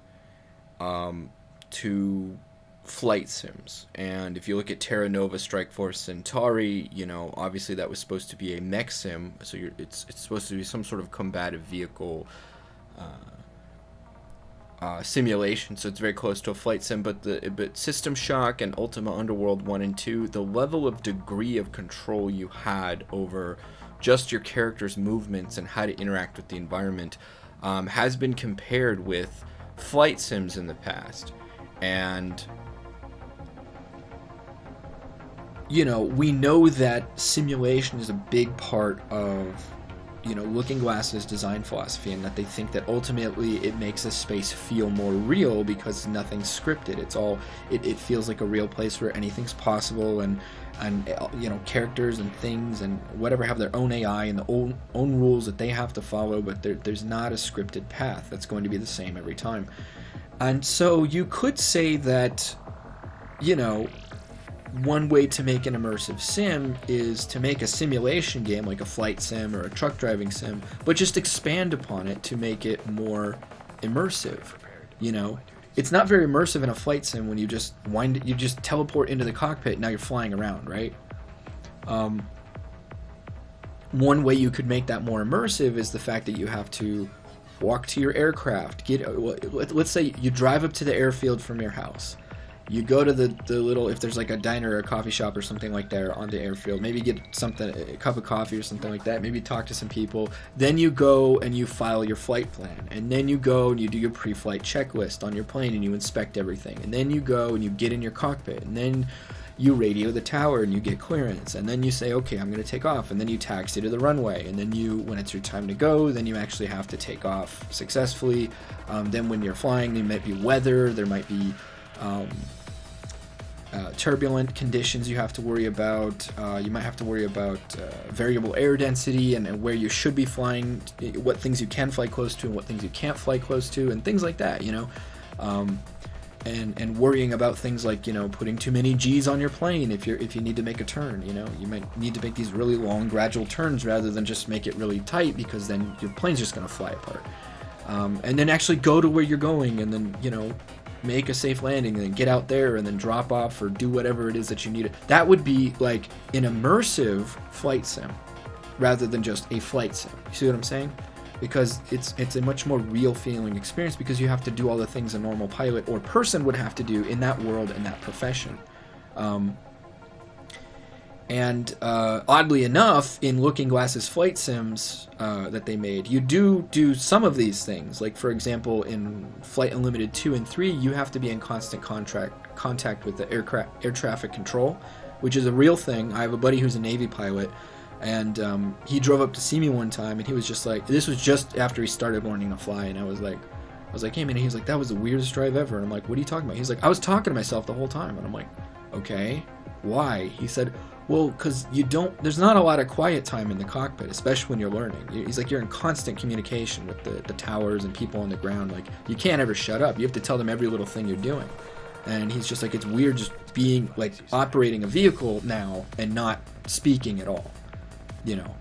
S1: to flight sims. And if you look at Terra Nova, Strike Force, Centauri, you know, obviously that was supposed to be a mech sim, so it's supposed to be some sort of combative vehicle simulation, so it's very close to a flight sim. But System Shock and Ultima Underworld 1 and 2, the level of degree of control you had over just your character's movements and how to interact with the environment has been compared with flight sims in the past. And you know, we know that simulation is a big part of, you know, Looking Glass's design philosophy, and that they think that ultimately it makes a space feel more real because nothing's scripted. It's all, it feels like a real place where anything's possible, and you know, characters and things and whatever have their own AI and the own rules that they have to follow, but there's not a scripted path that's going to be the same every time. And so you could say that, you know, one way to make an immersive sim is to make a simulation game like a flight sim or a truck driving sim, but just expand upon it to make it more immersive. You know, it's not very immersive in a flight sim when you just teleport into the cockpit and now you're flying around, right? One way you could make that more immersive is the fact that you have to walk to your aircraft. Let's say you drive up to the airfield from your house. You go to the little, if there's like a diner or a coffee shop or something like that on the airfield, maybe get something, a cup of coffee or something like that, maybe talk to some people. Then you go and you file your flight plan. And then you go and you do your pre-flight checklist on your plane and you inspect everything. And then you go and you get in your cockpit. And then you radio the tower and you get clearance. And then you say, okay, I'm going to take off. And then you taxi to the runway. And then you, when it's your time to go, then you actually have to take off successfully. Then when you're flying, there might be weather, there might be turbulent conditions you have to worry about. You might have to worry about variable air density and where you should be flying, what things you can fly close to and what things you can't fly close to, and things like that, you know. And worrying about things like, you know, putting too many G's on your plane if you need to make a turn. You know, you might need to make these really long gradual turns rather than just make it really tight, because then your plane's just going to fly apart. And then actually go to where you're going, and then, you know, make a safe landing, and then get out there and then drop off or do whatever it is that you need. That would be like an immersive flight sim rather than just a flight sim. You see what I'm saying? Because it's a much more real feeling experience, because you have to do all the things a normal pilot or person would have to do in that world and that profession. And oddly enough, in Looking Glass's flight sims that they made, you do some of these things. Like, for example, in Flight Unlimited 2 and 3, you have to be in constant contact with the air traffic control, which is a real thing. I have a buddy who's a Navy pilot, and he drove up to see me one time, and he was just like, this was just after he started learning to fly, and I was like, hey man, he's like, that was the weirdest drive ever. And I'm like, what are you talking about? He's like, I was talking to myself the whole time. And I'm like, okay, why? He said, well, because there's not a lot of quiet time in the cockpit, especially when you're learning. He's like, you're in constant communication with the towers and people on the ground. Like, you can't ever shut up. You have to tell them every little thing you're doing. And he's just like, it's weird just being, like, operating a vehicle now and not speaking at all, you know.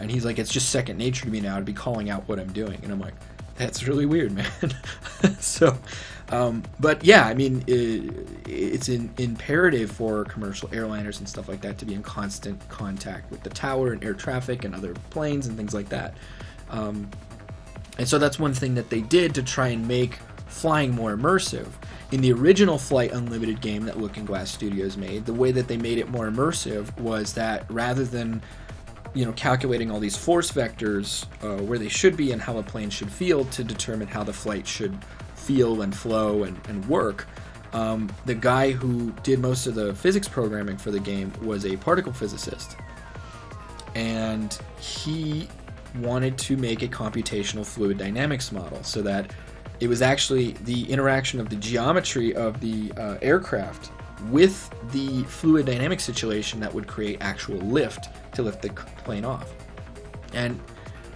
S1: And he's like, it's just second nature to me now to be calling out what I'm doing. And I'm like, that's really weird, man. So, but yeah, I mean, it's imperative for commercial airliners and stuff like that to be in constant contact with the tower and air traffic and other planes and things like that. And so that's one thing that they did to try and make flying more immersive. In the original Flight Unlimited game that Looking Glass Studios made, the way that they made it more immersive was that rather than, you know, calculating all these force vectors where they should be and how a plane should feel to determine how the flight should feel and flow and work, the guy who did most of the physics programming for the game was a particle physicist. And he wanted to make a computational fluid dynamics model so that it was actually the interaction of the geometry of the aircraft with the fluid dynamic situation that would create actual lift to lift the plane off. And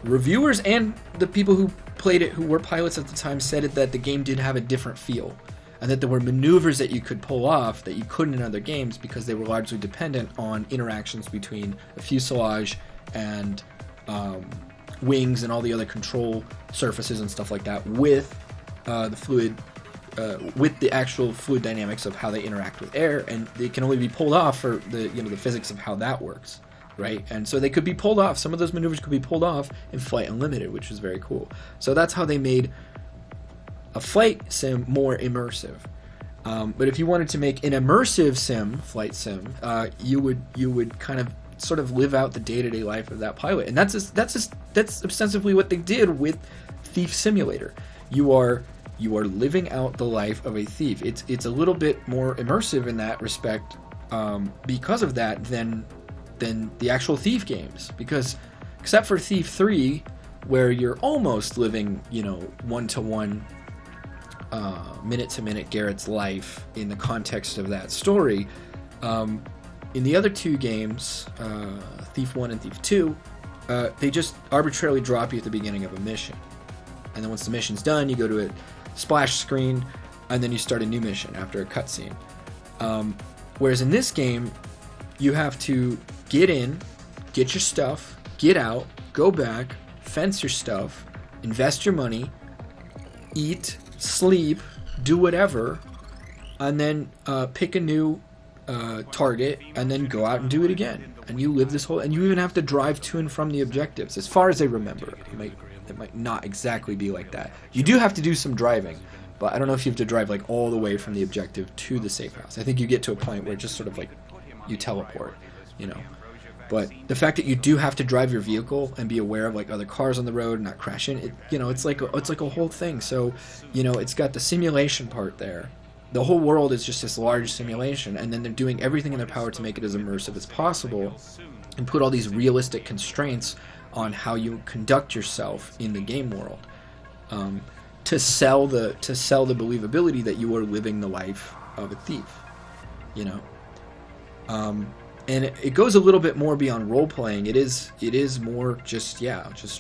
S1: reviewers and the people who played it, who were pilots at the time, said that the game did have a different feel, and that there were maneuvers that you could pull off that you couldn't in other games because they were largely dependent on interactions between the fuselage and wings and all the other control surfaces and stuff like that with the fluid with the actual fluid dynamics of how they interact with air, and they can only be pulled off for the the physics of how that works, right? And so they could be pulled off. Some of those maneuvers could be pulled off in Flight Unlimited, which is very cool. So that's how they made a flight sim more immersive. But if you wanted to make an immersive sim, flight sim, you would kind of sort of live out the day-to-day life of that pilot, and that's ostensibly what they did with Thief Simulator. You are living out the life of a thief. It's a little bit more immersive in that respect, because of that than the actual Thief games. Because except for Thief 3, where you're almost living, one-to-one, minute-to-minute Garrett's life in the context of that story. In the other two games, Thief 1 and Thief 2, they just arbitrarily drop you at the beginning of a mission. And then once the mission's done, you go to a splash screen, and then you start a new mission after a cutscene. Whereas in this game, you have to get in, get your stuff, get out, go back, fence your stuff, invest your money, eat, sleep, do whatever, and then pick a new target, and then go out and do it again. And you live this whole, and you even have to drive to and from the objectives, as far as I remember. It might not exactly be like that. You do have to do some driving, but I don't know if you have to drive like all the way from the objective to the safe house. I think you get to a point where it's just sort of like you teleport, But the fact that you do have to drive your vehicle and be aware of like other cars on the road and not crash in, it's like a whole thing. So, it's got the simulation part there. The whole world is just this large simulation, and then they're doing everything in their power to make it as immersive as possible and put all these realistic constraints on how you conduct yourself in the game world, to sell the believability that you are living the life of a thief, and it goes a little bit more beyond role playing. It is more just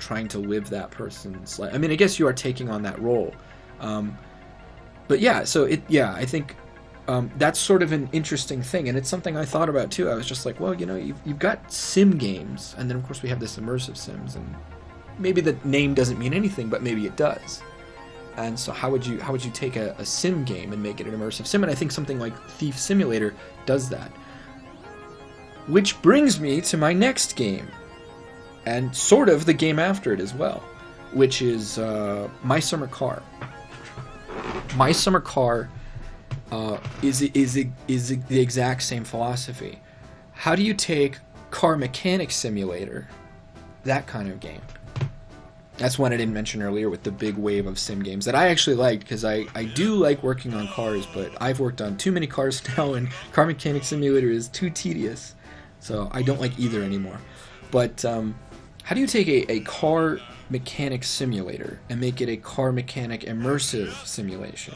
S1: trying to live that person's life. I mean, I guess you are taking on that role, but I think that's sort of an interesting thing, and it's something I thought about too. I was just like, well, you've got sim games, and then of course we have this immersive sims, and maybe the name doesn't mean anything, but maybe it does. And so how would you take a sim game and make it an immersive sim? And I think something like Thief Simulator does that. Which brings me to my next game, and sort of the game after it as well, which is My Summer Car. My Summer Car is the exact same philosophy. How do you take Car Mechanic Simulator, that kind of game? That's one I didn't mention earlier with the big wave of sim games that I actually liked, because I do like working on cars, but I've worked on too many cars now, and Car Mechanic Simulator is too tedious, so I don't like either anymore. But how do you take a car mechanic simulator and make it a car mechanic immersive simulation?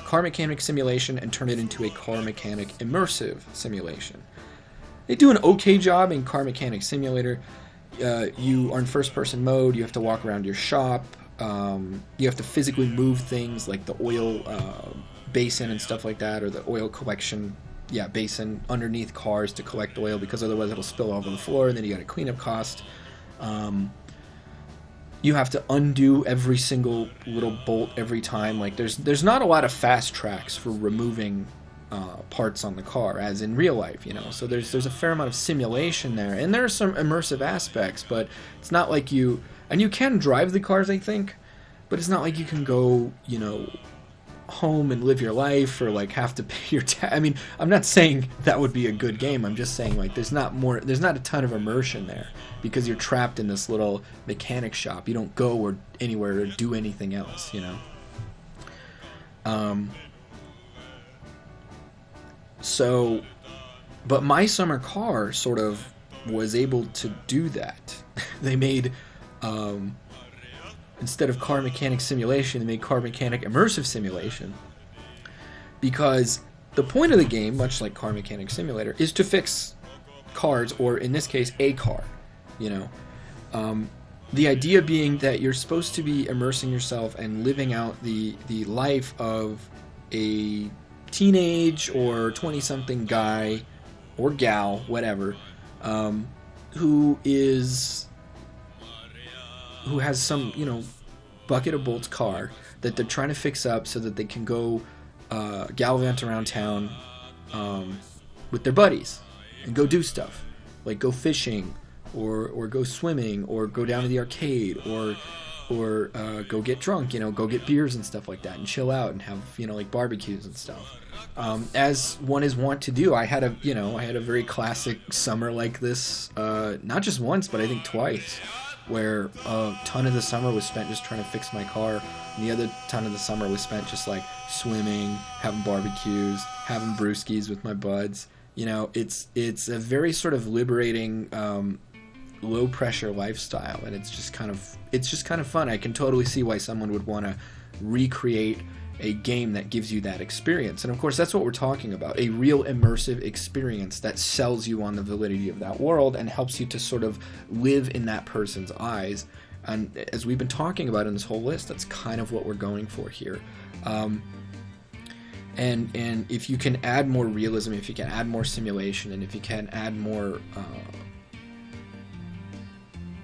S1: Car mechanic simulation, and turn it into a car mechanic immersive simulation. They do an okay job in Car Mechanic Simulator. You are in first-person mode. You have to walk around your shop. You have to physically move things like the oil basin and stuff like that, or the oil collection basin underneath cars to collect oil, because otherwise it'll spill all over the floor, and then you got a cleanup cost. You have to undo every single little bolt every time. Like there's not a lot of fast tracks for removing parts on the car, as in real life, So there's a fair amount of simulation there, and there are some immersive aspects, but it's not like you can drive the cars, I think, but it's not like you can go, home and live your life, or like have to pay your I mean, I'm not saying that would be a good game. I'm just saying like there's not a ton of immersion there, because you're trapped in this little mechanic shop. You don't go or anywhere or do anything else, So, but My Summer Car sort of was able to do that. They made, instead of Car Mechanic Simulation, they made Car Mechanic Immersive Simulation. Because the point of the game, much like Car Mechanic Simulator, is to fix cars, or in this case, a car. The idea being that you're supposed to be immersing yourself and living out the life of a teenage or 20-something guy or gal, whatever, who has some, bucket of bolts car that they're trying to fix up so that they can go gallivant around town with their buddies and go do stuff, like go fishing or go swimming or go down to the arcade or go get drunk, go get beers and stuff like that and chill out and have, like barbecues and stuff. As one is wont to do, I had a very classic summer like this, not just once, but I think twice, where a ton of the summer was spent just trying to fix my car, and the other ton of the summer was spent just like swimming, having barbecues, having brewskis with my buds. It's a very sort of liberating, low pressure lifestyle, and it's just kind of fun. I can totally see why someone would want to recreate a game that gives you that experience. And of course, that's what we're talking about, a real immersive experience that sells you on the validity of that world and helps you to sort of live in that person's eyes. And as we've been talking about in this whole list, that's kind of what we're going for here. And if you can add more realism, if you can add more simulation, and if you can add more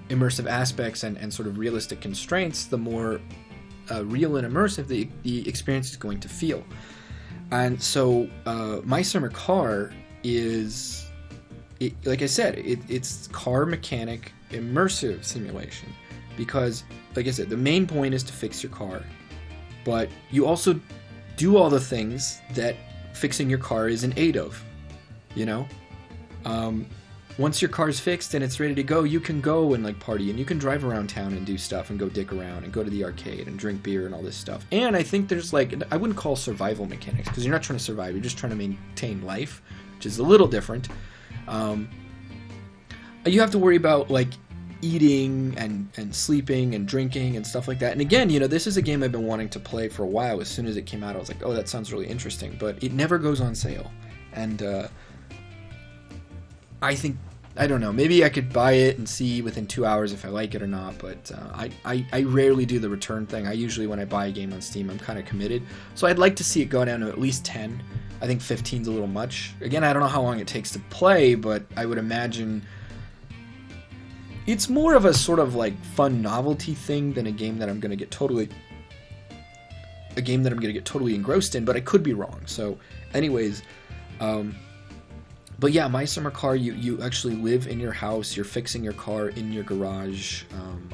S1: immersive aspects and sort of realistic constraints, the more real and immersive the experience is going to feel. And so My Summer Car is, like I said, it's car mechanic immersive simulation, because, like I said, the main point is to fix your car, but you also do all the things that fixing your car is in aid of, once your car's fixed and it's ready to go, you can go and like party, and you can drive around town and do stuff and go dick around and go to the arcade and drink beer and all this stuff. And I think there's like, I wouldn't call survival mechanics, because you're not trying to survive, you're just trying to maintain life, which is a little different. You have to worry about like eating and sleeping and drinking and stuff like that. And again, this is a game I've been wanting to play for a while. As soon as it came out, I was like, oh, that sounds really interesting, but it never goes on sale. And I don't know, maybe I could buy it and see within 2 hours if I like it or not, but I rarely do the return thing. I usually, when I buy a game on Steam, I'm kind of committed. So I'd like to see it go down to at least 10. I think 15's a little much. Again, I don't know how long it takes to play, but I would imagine it's more of a sort of like fun novelty thing than a game that I'm going to get totally engrossed in, but I could be wrong. So anyways, but yeah, My Summer Car, you actually live in your house, you're fixing your car in your garage.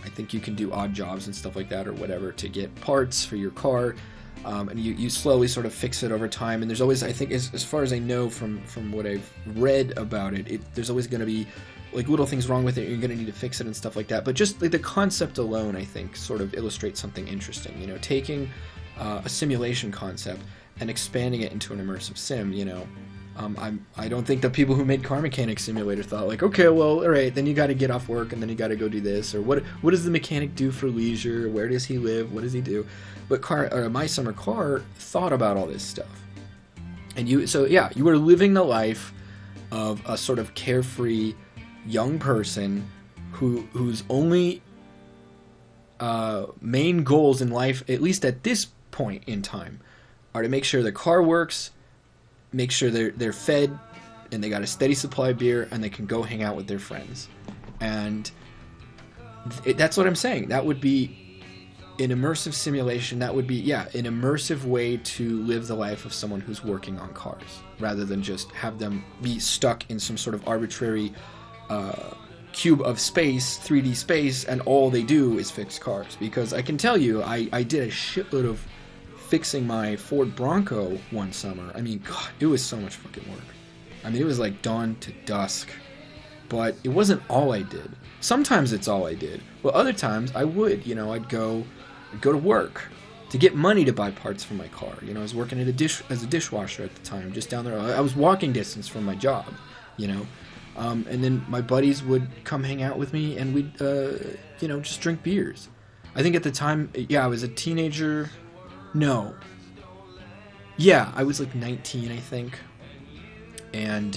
S1: I think you can do odd jobs and stuff like that or whatever to get parts for your car, and you slowly sort of fix it over time. And there's always, I think, as far as I know from what I've read about it, there's always going to be like little things wrong with it, you're going to need to fix it and stuff like that. But just like the concept alone, I think, sort of illustrates something interesting. Taking a simulation concept and expanding it into an immersive sim, I don't think the people who made Car Mechanic Simulator thought like, okay, well, all right, then you got to get off work and then you got to go do this, or what does the mechanic do for leisure? Where does he live? What does he do? But My Summer Car thought about all this stuff, and you were living the life of a sort of carefree young person whose only main goals in life, at least at this point in time, are to make sure the car works, make sure they're fed, and they got a steady supply of beer, and they can go hang out with their friends. And that's what I'm saying. That would be an immersive simulation. That would be, an immersive way to live the life of someone who's working on cars, rather than just have them be stuck in some sort of arbitrary cube of space, 3D space, and all they do is fix cars. Because I can tell you, I did a shitload of fixing my Ford Bronco one summer. I mean, God, it was so much fucking work. I mean, it was like dawn to dusk. But it wasn't all I did. Sometimes it's all I did. Well, other times I would, I'd go to work to get money to buy parts for my car. I was working as a dishwasher at the time, just down there. I was walking distance from my job, and then my buddies would come hang out with me, and we'd, just drink beers. I think at the time, I was a teenager. No. Yeah, I was like 19, I think. And,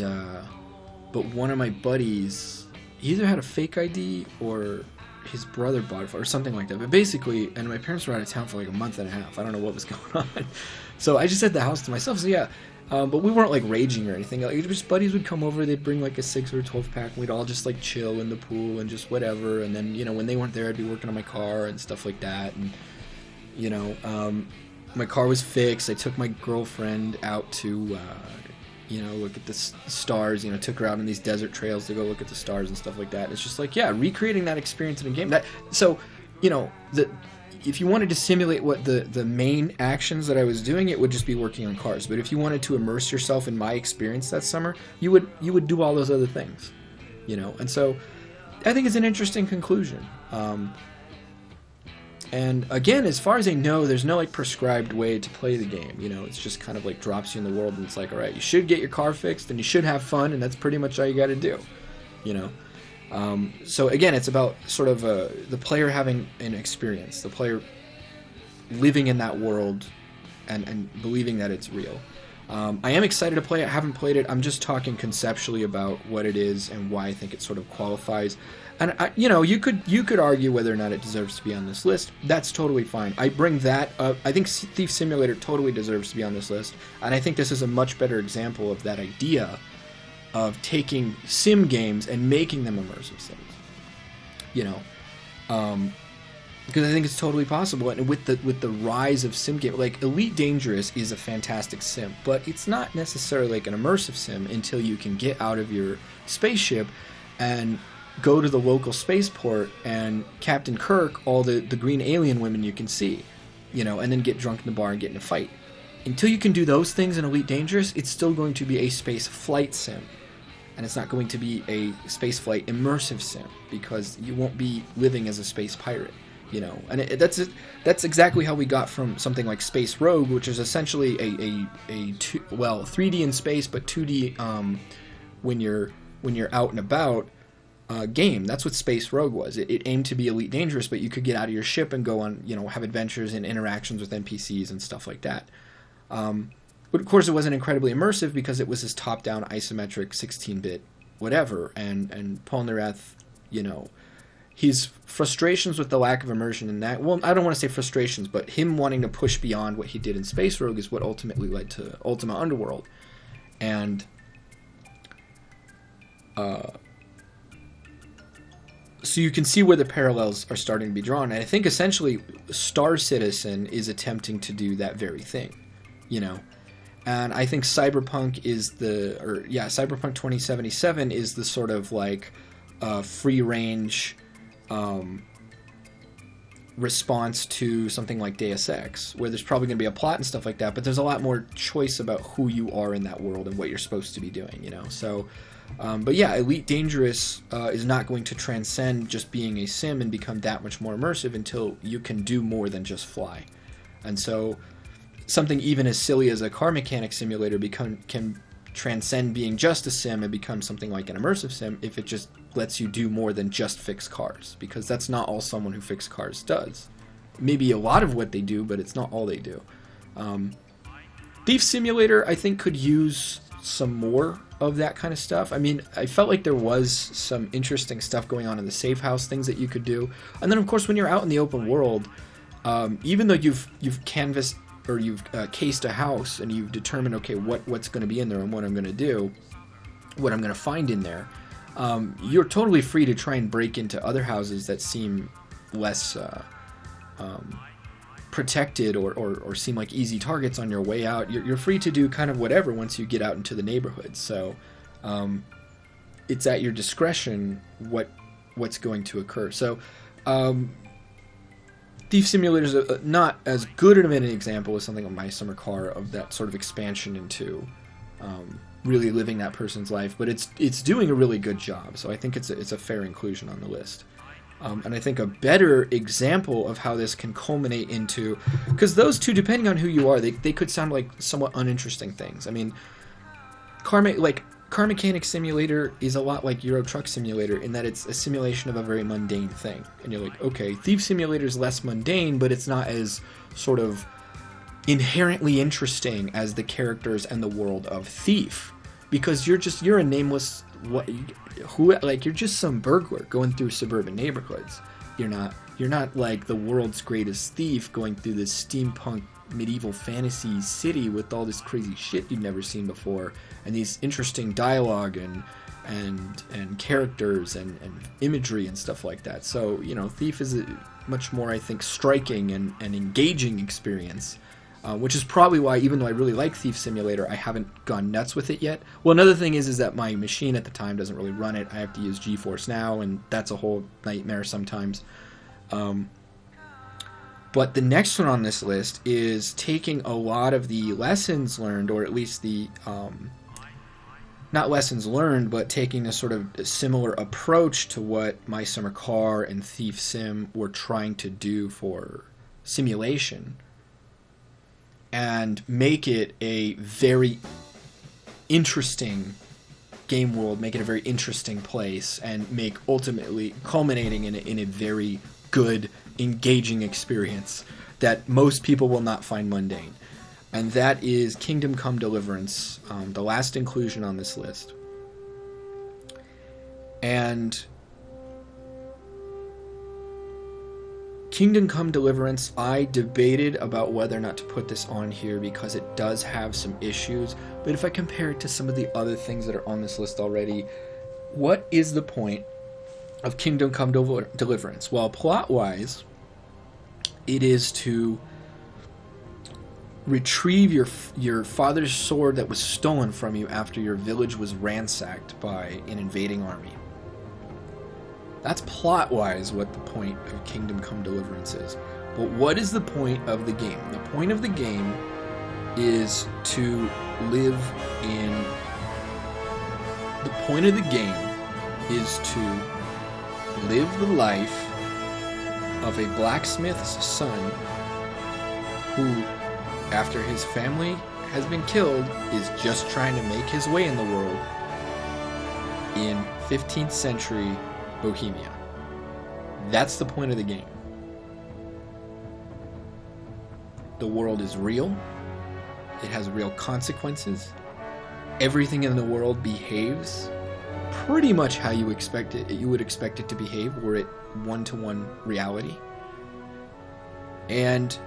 S1: but one of my buddies, he either had a fake ID or his brother bought it for, or something like that. But basically, and my parents were out of town for like a month and a half. I don't know what was going on. So I just had the house to myself. So but we weren't like raging or anything. Like, just buddies would come over. They'd bring like a 6 or a 12 pack, and we'd all just like chill in the pool and just whatever. And then when they weren't there, I'd be working on my car and stuff like that. And my car was fixed. I took my girlfriend out to, look at the stars. Took her out on these desert trails to go look at the stars and stuff like that. It's just like, yeah, recreating that experience in a game. If you wanted to simulate what the main actions that I was doing, it would just be working on cars. But if you wanted to immerse yourself in my experience that summer, you would do all those other things, And so, I think it's an interesting conclusion. And again, as far as I know, there's no prescribed way to play the game. It's just kind of drops you in the world, and it's like, all right, you should get your car fixed, and you should have fun, and that's pretty much all you got to do. So again, it's about sort of the player having an experience, the player living in that world, and believing that it's real. I am excited to play it. I haven't played it. I'm just talking conceptually about what it is and why I think it sort of qualifies. And you could argue whether or not it deserves to be on this list. That's totally fine. I bring that up. I think Thief Simulator totally deserves to be on this list, and I think this is a much better example of that idea of taking sim games and making them immersive sims. Because I think it's totally possible, and with the rise of sim game, Elite Dangerous is a fantastic sim, but it's not necessarily an immersive sim until you can get out of your spaceship and go to the local spaceport and Captain Kirk all the green alien women you can see, and then get drunk in the bar and get in a fight. Until you can do those things in Elite Dangerous, it's still going to be a space flight sim. And it's not going to be a spaceflight immersive sim, because you won't be living as a space pirate, And that's exactly how we got from something like Space Rogue, which is essentially a 3D in space but 2D when you're out and about game. That's what Space Rogue was. It aimed to be Elite Dangerous, but you could get out of your ship and go on, have adventures and interactions with NPCs and stuff like that. But of course, it wasn't incredibly immersive because it was this top-down isometric 16-bit whatever. And Paul Neurath, his frustrations with the lack of immersion in that. Well, I don't want to say frustrations, but him wanting to push beyond what he did in Space Rogue is what ultimately led to Ultima Underworld. And so you can see where the parallels are starting to be drawn. And I think essentially Star Citizen is attempting to do that very thing, And I think Cyberpunk Cyberpunk 2077 is the sort of free range response to something like Deus Ex, where there's probably going to be a plot and stuff like that, but there's a lot more choice about who you are in that world and what you're supposed to be doing, So, but yeah, Elite Dangerous is not going to transcend just being a sim and become that much more immersive until you can do more than just fly. And so something even as silly as a car mechanic simulator can transcend being just a sim and become something like an immersive sim if it just lets you do more than just fix cars, because that's not all someone who fixes cars does. Maybe a lot of what they do, but it's not all they do. Thief Simulator, I think, could use some more of that kind of stuff. I mean, I felt like there was some interesting stuff going on in the safe house, things that you could do. And then, of course, when you're out in the open world, even though you've canvassed or you've cased a house and you've determined, okay, what's going to be in there and what I'm going to do, what I'm going to find in there, you're totally free to try and break into other houses that seem less protected or seem like easy targets on your way out. You're free to do kind of whatever once you get out into the neighborhood. So it's at your discretion what's going to occur. So Thief Simulator is not as good of an example as something like My Summer Car of that sort of expansion into really living that person's life, but it's doing a really good job. So I think it's a fair inclusion on the list. And I think a better example of how this can culminate into, because those two, depending on who you are, they could sound like somewhat uninteresting things. I mean, Car Mechanic Simulator is a lot like Euro Truck Simulator in that it's a simulation of a very mundane thing. And you're like, okay, Thief Simulator is less mundane, but it's not as sort of inherently interesting as the characters and the world of Thief, because you're a nameless you're just some burglar going through suburban neighborhoods. You're not like the world's greatest thief going through this steampunk medieval fantasy city with all this crazy shit you've never seen before, and these interesting dialogue and characters and imagery and stuff like that. So Thief is a much more, I think, striking and engaging experience which is probably why, even though I really like Thief Simulator, I haven't gone nuts with it yet. Well, another thing is that my machine at the time doesn't really run it. I have to use GeForce Now, and that's a whole nightmare sometimes. But the next one on this list is taking a lot of the lessons learned, or at least the, not lessons learned, but taking a sort of similar approach to what My Summer Car and Thief Sim were trying to do for simulation, and make it a very interesting game world, make it a very interesting place, and make ultimately culminating in a very good, engaging experience that most people will not find mundane. And that is Kingdom Come Deliverance, the last inclusion on this list. And Kingdom Come Deliverance, I debated about whether or not to put this on here because it does have some issues, but if I compare it to some of the other things that are on this list already, what is the point of Kingdom Come Deliverance? Well, plot-wise, it is to retrieve your father's sword that was stolen from you after your village was ransacked by an invading army. That's plot-wise what the point of Kingdom Come Deliverance is. But what is the point of the game? The point of the game is to live in... The point of the game is to live the life of a blacksmith's son who, after his family has been killed, is just trying to make his way in the world in 15th century Bohemia. That's the point of the game. The world is real. It has real consequences. Everything in the world behaves pretty much how you would expect it to behave were it one-to-one reality. And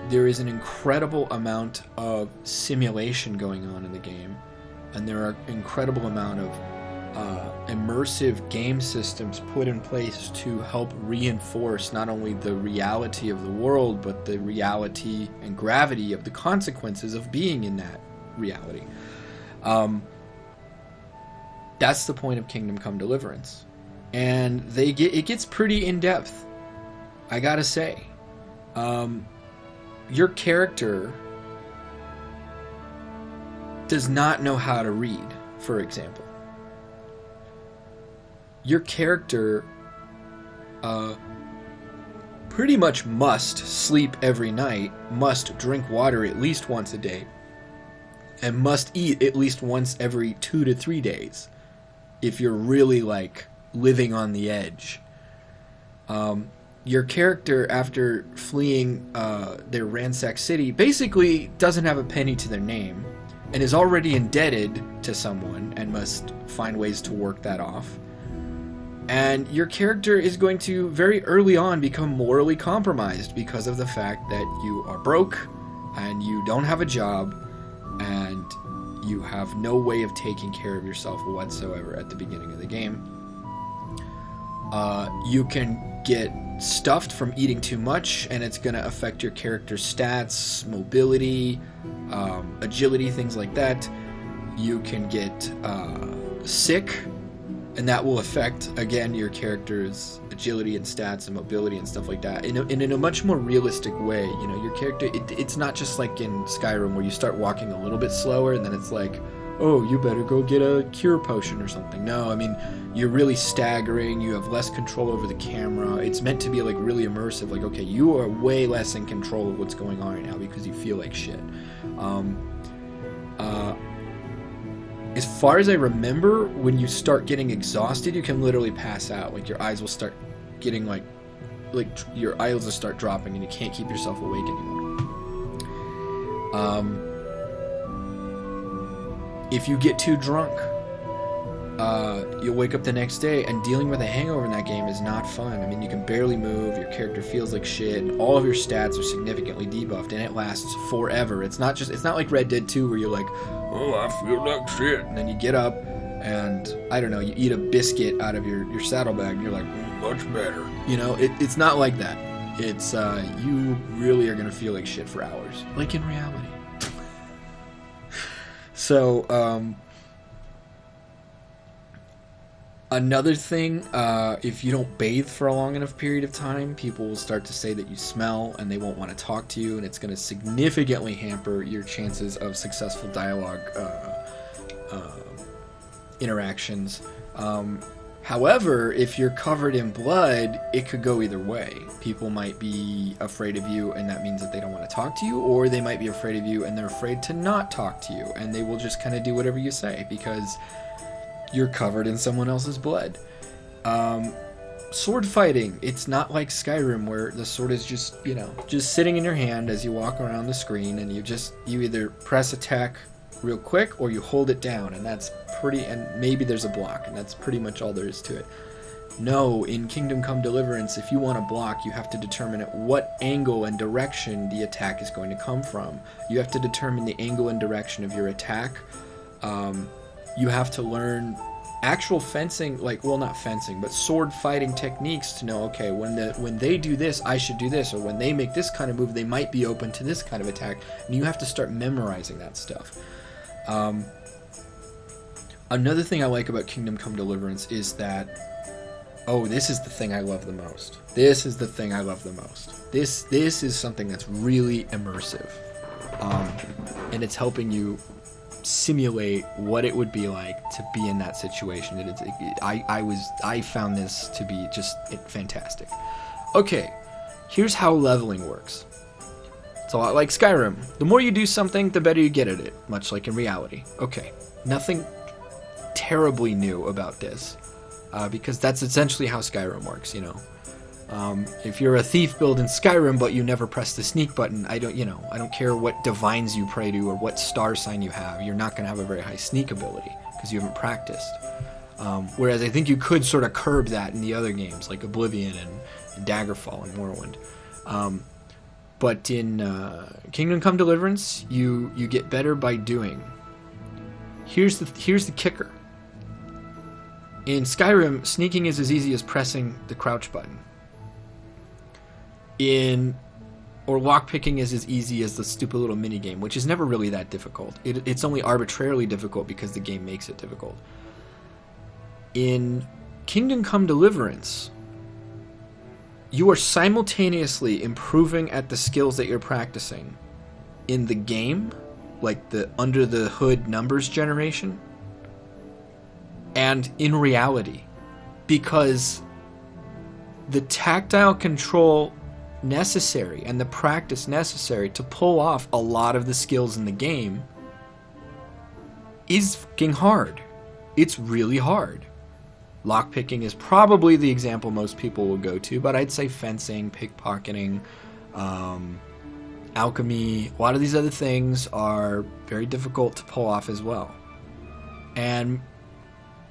S1: there is an incredible amount of simulation going on in the game, and there are an incredible amount of immersive game systems put in place to help reinforce not only the reality of the world, but the reality and gravity of the consequences of being in that reality. That's the point of Kingdom Come Deliverance. And it gets pretty in-depth, I gotta say. Your character does not know how to read, for example. Your character pretty much must sleep every night, must drink water at least once a day, and must eat at least once every 2 to 3 days if you're really, like, living on the edge. Your character, after fleeing their ransacked city, basically doesn't have a penny to their name and is already indebted to someone and must find ways to work that off. And your character is going to very early on become morally compromised because of the fact that you are broke and you don't have a job and you have no way of taking care of yourself whatsoever at the beginning of the game. You can get stuffed from eating too much, and it's going to affect your character's stats, mobility, agility, things like that. You can get sick, and that will affect, again, your character's agility and stats and mobility and stuff like that. In a much more realistic way, you know, your character, it's not just like in Skyrim where you start walking a little bit slower and then it's like, oh, you better go get a cure potion or something. No, I mean, you're really staggering, you have less control over the camera. It's meant to be like really immersive, like, okay, you are way less in control of what's going on right now because you feel like shit. As far as I remember, when you start getting exhausted, you can literally pass out. Like, your eyes will start getting like your eyes will start dropping and you can't keep yourself awake anymore. If you get too drunk, you'll wake up the next day, and dealing with a hangover in that game is not fun. I mean, you can barely move, your character feels like shit, and all of your stats are significantly debuffed, and it lasts forever. It's not like Red Dead 2 where you're like, oh, I feel like shit, and then you get up, and, I don't know, you eat a biscuit out of your saddlebag, and you're like, much better. You know, it's not like that. It's you really are gonna feel like shit for hours, like in reality. So another thing, if you don't bathe for a long enough period of time, people will start to say that you smell and they won't want to talk to you, and it's going to significantly hamper your chances of successful dialogue interactions. However, if you're covered in blood, it could go either way. People might be afraid of you, and that means that they don't want to talk to you, or they might be afraid of you and they're afraid to not talk to you, and they will just kind of do whatever you say because you're covered in someone else's blood. Sword fighting, it's not like Skyrim where the sword is just, you know, just sitting in your hand as you walk around the screen, and you either press attack real quick or you hold it down, and that's and maybe there's a block, and that's pretty much all there is to it. No, in Kingdom Come Deliverance, if you want to block, you have to determine at what angle and direction the attack is going to come from. You have to determine the angle and direction of your attack. You have to learn actual fencing, like, well, not fencing, but sword fighting techniques to know, okay, when they do this, I should do this, or when they make this kind of move, they might be open to this kind of attack, and you have to start memorizing that stuff. Another thing I like about Kingdom Come Deliverance is that, this is the thing I love the most. This is the thing I love the most. This is something that's really immersive, and it's helping you simulate what it would be like to be in that situation. I found this to be just fantastic. Okay, here's how leveling works. It's a lot like Skyrim. The more you do something, the better you get at it, much like in reality. Okay, nothing terribly new about this, because that's essentially how Skyrim works, you know. If you're a thief build in Skyrim but you never press the sneak button, I don't care what divines you pray to or what star sign you have, you're not going to have a very high sneak ability because you haven't practiced. Whereas I think you could sort of curb that in the other games like Oblivion and Daggerfall and Morrowind. But in Kingdom Come Deliverance, you get better by doing. Here's the kicker. In Skyrim, sneaking is as easy as pressing the crouch button. Or lockpicking is as easy as the stupid little minigame, which is never really that difficult. It's only arbitrarily difficult because the game makes it difficult. In Kingdom Come Deliverance, you are simultaneously improving at the skills that you're practicing in the game, like the under the hood numbers generation, and in reality, because the tactile control necessary and the practice necessary to pull off a lot of the skills in the game is fucking hard. It's really hard. Lockpicking is probably the example most people will go to, but I'd say fencing, pickpocketing, alchemy, a lot of these other things are very difficult to pull off as well. And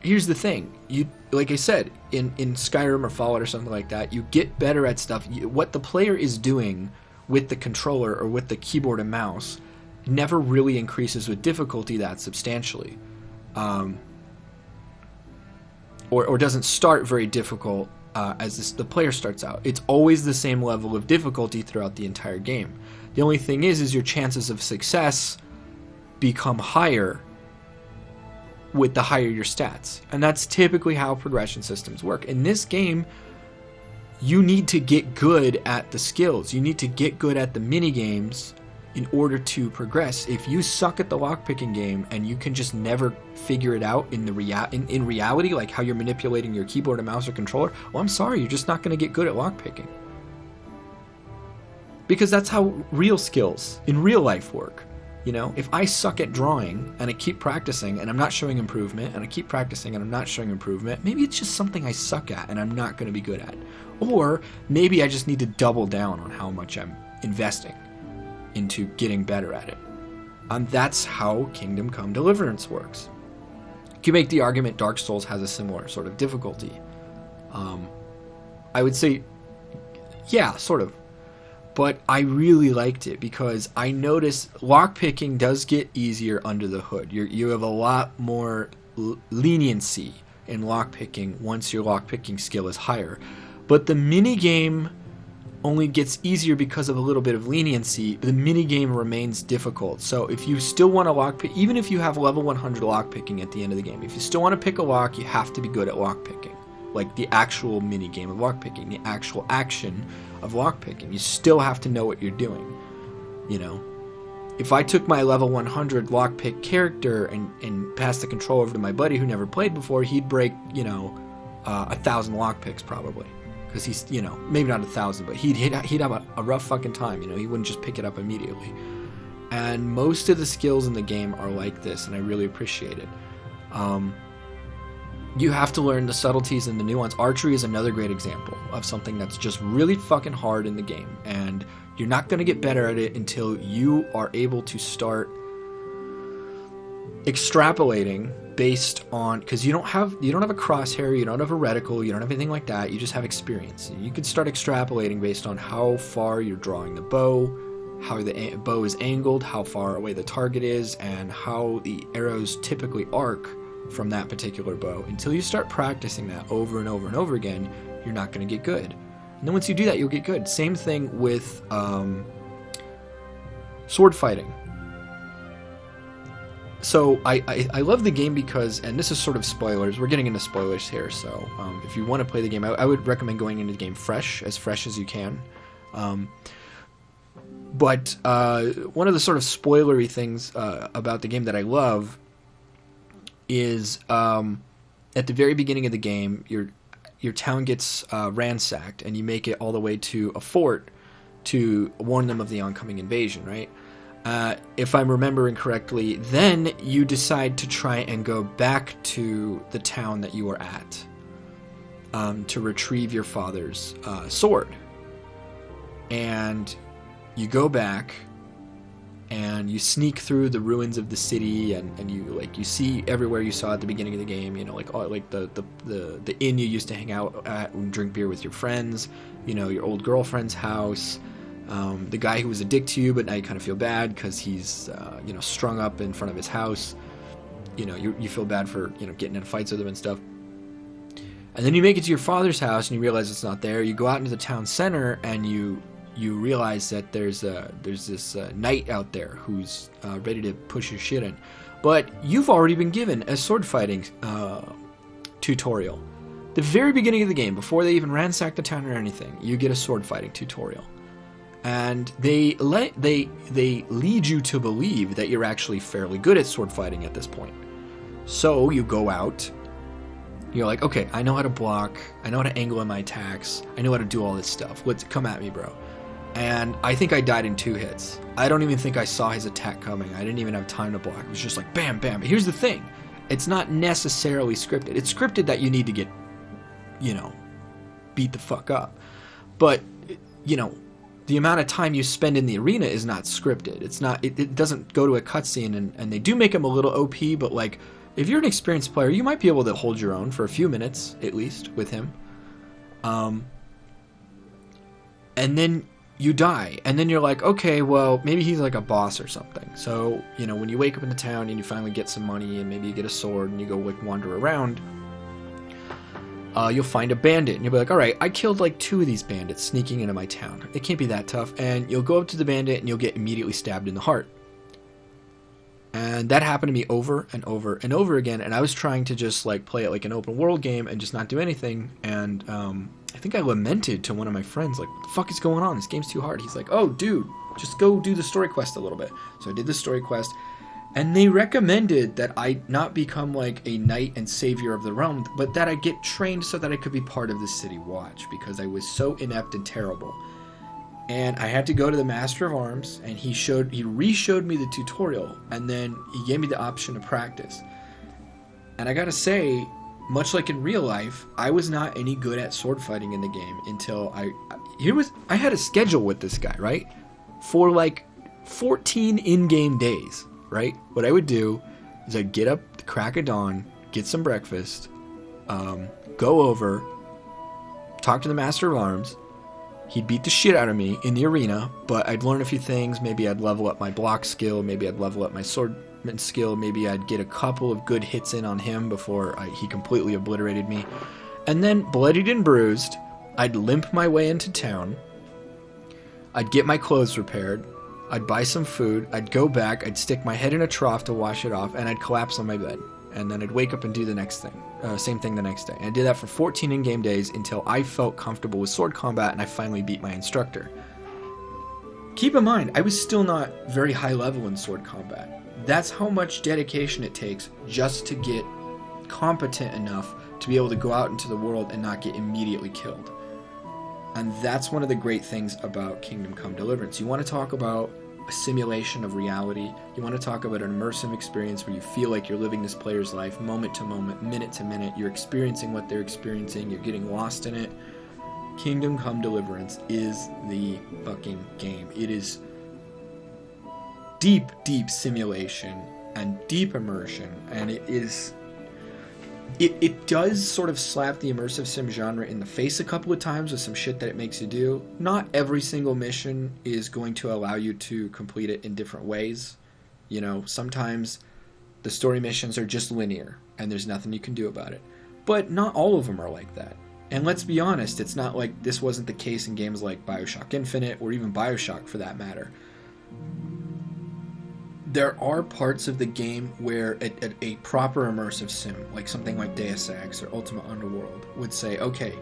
S1: here's the thing, like I said, in Skyrim or Fallout or something like that, you get better at stuff. What the player is doing with the controller or with the keyboard and mouse never really increases with difficulty that substantially. Or doesn't start very difficult as the player starts out. It's always the same level of difficulty throughout the entire game. The only thing is your chances of success become higher with the higher your stats. And that's typically how progression systems work. In this game, you need to get good at the skills. You need to get good at the mini games in order to progress. If you suck at the lockpicking game and you can just never figure it out in reality, like how you're manipulating your keyboard and mouse or controller, well, I'm sorry, you're just not going to get good at lockpicking. Because that's how real skills in real life work. You know, if I suck at drawing and I keep practicing and I'm not showing improvement, and I keep practicing and I'm not showing improvement, maybe it's just something I suck at and I'm not going to be good at. Or maybe I just need to double down on how much I'm investing into getting better at it. And that's how Kingdom Come Deliverance works. You can make the argument Dark Souls has a similar sort of difficulty. I would say, yeah, sort of. But I really liked it because I noticed lockpicking does get easier under the hood. You have a lot more leniency in lockpicking once your lockpicking skill is higher. But the minigame only gets easier because of a little bit of leniency. The minigame remains difficult. So if you still want to lockpick, even if you have level 100 lockpicking at the end of the game, if you still want to pick a lock, you have to be good at lockpicking. Like the actual minigame of lockpicking, the actual action of lockpicking. You still have to know what you're doing, you know? If I took my level 100 lockpick character and passed the control over to my buddy who never played before, he'd break, 1,000 lockpicks probably. Because he's, maybe not 1,000, but he'd have a rough fucking time, he wouldn't just pick it up immediately. And most of the skills in the game are like this, and I really appreciate it. You have to learn the subtleties and the nuance. Archery is another great example of something that's just really fucking hard in the game, and you're not going to get better at it until you are able to start extrapolating based on, because you don't have a crosshair, you don't have a reticle, you don't have anything like that. You just have experience. You can start extrapolating based on how far you're drawing the bow, how the bow is angled, how far away the target is, and how the arrows typically arc from that particular bow. Until you start practicing that over and over and over again, you're not going to get good. And then once you do that, you'll get good. Same thing with sword fighting. So I love the game because, and this is sort of spoilers, we're getting into spoilers here, so if you want to play the game, I would recommend going into the game fresh as you can. But one of the sort of spoilery things about the game that I love is at the very beginning of the game, your town gets ransacked, and you make it all the way to a fort to warn them of the oncoming invasion, right? If I'm remembering correctly, then you decide to try and go back to the town that you were at to retrieve your father's sword. And you go back and you sneak through the ruins of the city, and you see everywhere you saw at the beginning of the game, the inn you used to hang out at and drink beer with your friends, your old girlfriend's house, the guy who was a dick to you, but now you kind of feel bad because he's strung up in front of his house. You feel bad for getting in fights with him and stuff. And then you make it to your father's house and you realize it's not there. You go out into the town center and you realize that there's this knight out there who's ready to push his shit in. But you've already been given a sword fighting tutorial. The very beginning of the game, before they even ransack the town or anything, you get a sword fighting tutorial. And they lead you to believe that you're actually fairly good at sword fighting at this point. So you go out, you're like, okay, I know how to block, I know how to angle in my attacks, I know how to do all this stuff. Come at me, bro. And I think I died in 2 hits. I don't even think I saw his attack coming. I didn't even have time to block. It was just like bam, bam. But here's the thing. It's not necessarily scripted. It's scripted that you need to get, beat the fuck up. But, the amount of time you spend in the arena is not scripted. It's not. It doesn't go to a cutscene, and they do make him a little OP, but like, if you're an experienced player, you might be able to hold your own for a few minutes, at least, with him. And then you die, and then you're like, okay, well, maybe he's like a boss or something. So, when you wake up in the town and you finally get some money and maybe you get a sword and you go like wander around, you'll find a bandit and you'll be like, all right, I killed like 2 of these bandits sneaking into my town. It can't be that tough. And you'll go up to the bandit and you'll get immediately stabbed in the heart. And that happened to me over and over and over again. And I was trying to just like play it like an open world game and just not do anything. And I think I lamented to one of my friends, like, what the fuck is going on? This game's too hard. He's like, oh, dude, just go do the story quest a little bit. So I did the story quest. And they recommended that I not become like a knight and savior of the realm, but that I get trained so that I could be part of the city watch, because I was so inept and terrible. And I had to go to the Master of Arms, and he re-showed me the tutorial, and then he gave me the option to practice. And I gotta say, much like in real life, I was not any good at sword fighting in the game until I had a schedule with this guy, right? For like 14 in-game days, right? What I would do is I'd get up the crack of dawn, get some breakfast, go over, talk to the Master of Arms. He'd beat the shit out of me in the arena, but I'd learn a few things. Maybe I'd level up my block skill. Maybe I'd level up my swordman skill. Maybe I'd get a couple of good hits in on him before he completely obliterated me. And then, bloodied and bruised, I'd limp my way into town, I'd get my clothes repaired, I'd buy some food, I'd go back, I'd stick my head in a trough to wash it off, and I'd collapse on my bed. And then I'd wake up and do the next thing. Same thing the next day. And I did that for 14 in-game days until I felt comfortable with sword combat and I finally beat my instructor. Keep in mind, I was still not very high level in sword combat. That's how much dedication it takes just to get competent enough to be able to go out into the world and not get immediately killed. And that's one of the great things about Kingdom Come Deliverance. You want to talk about a simulation of reality. You want to talk about an immersive experience where you feel like you're living this player's life moment to moment, minute to minute. You're experiencing what they're experiencing. You're getting lost in it. Kingdom Come Deliverance is the fucking game. It is deep, deep simulation and deep immersion, and it is... It does sort of slap the immersive sim genre in the face a couple of times with some shit that it makes you do. Not every single mission is going to allow you to complete it in different ways. You know, sometimes the story missions are just linear, and there's nothing you can do about it. But not all of them are like that. And let's be honest, it's not like this wasn't the case in games like BioShock Infinite, or even BioShock for that matter. There are parts of the game where a proper immersive sim, like something like Deus Ex or Ultima Underworld, would say, okay,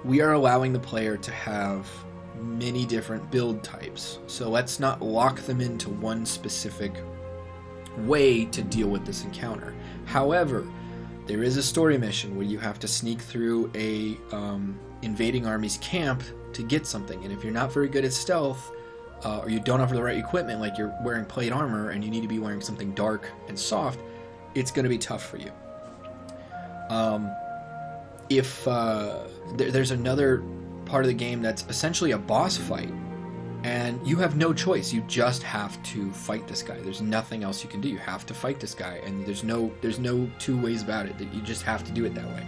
S1: we are allowing the player to have many different build types, so let's not lock them into one specific way to deal with this encounter. However, there is a story mission where you have to sneak through a invading army's camp to get something, and if you're not very good at stealth, or you don't have the right equipment, like you're wearing plate armor and you need to be wearing something dark and soft, it's going to be tough for you. There's another part of the game that's essentially a boss fight, and you have no choice. You just have to fight this guy. There's nothing else you can do. You have to fight this guy, and there's no two ways about it. That you just have to do it that way.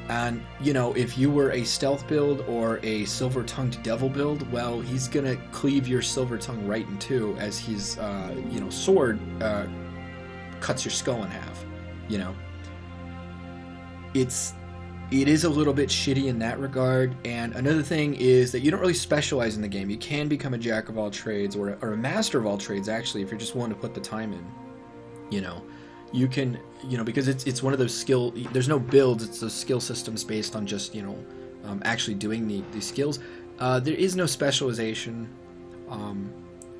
S1: And, you know, if you were a stealth build or a silver-tongued devil build, well, he's going to cleave your silver tongue right in two as his, sword cuts your skull in half, you know. It is a little bit shitty in that regard, and another thing is that you don't really specialize in the game. You can become a jack of all trades, or a master of all trades, actually, if you're just willing to put the time in, you know. You can, because it's one of those there's no builds, it's those skill systems based on just, actually doing the skills. There is no specialization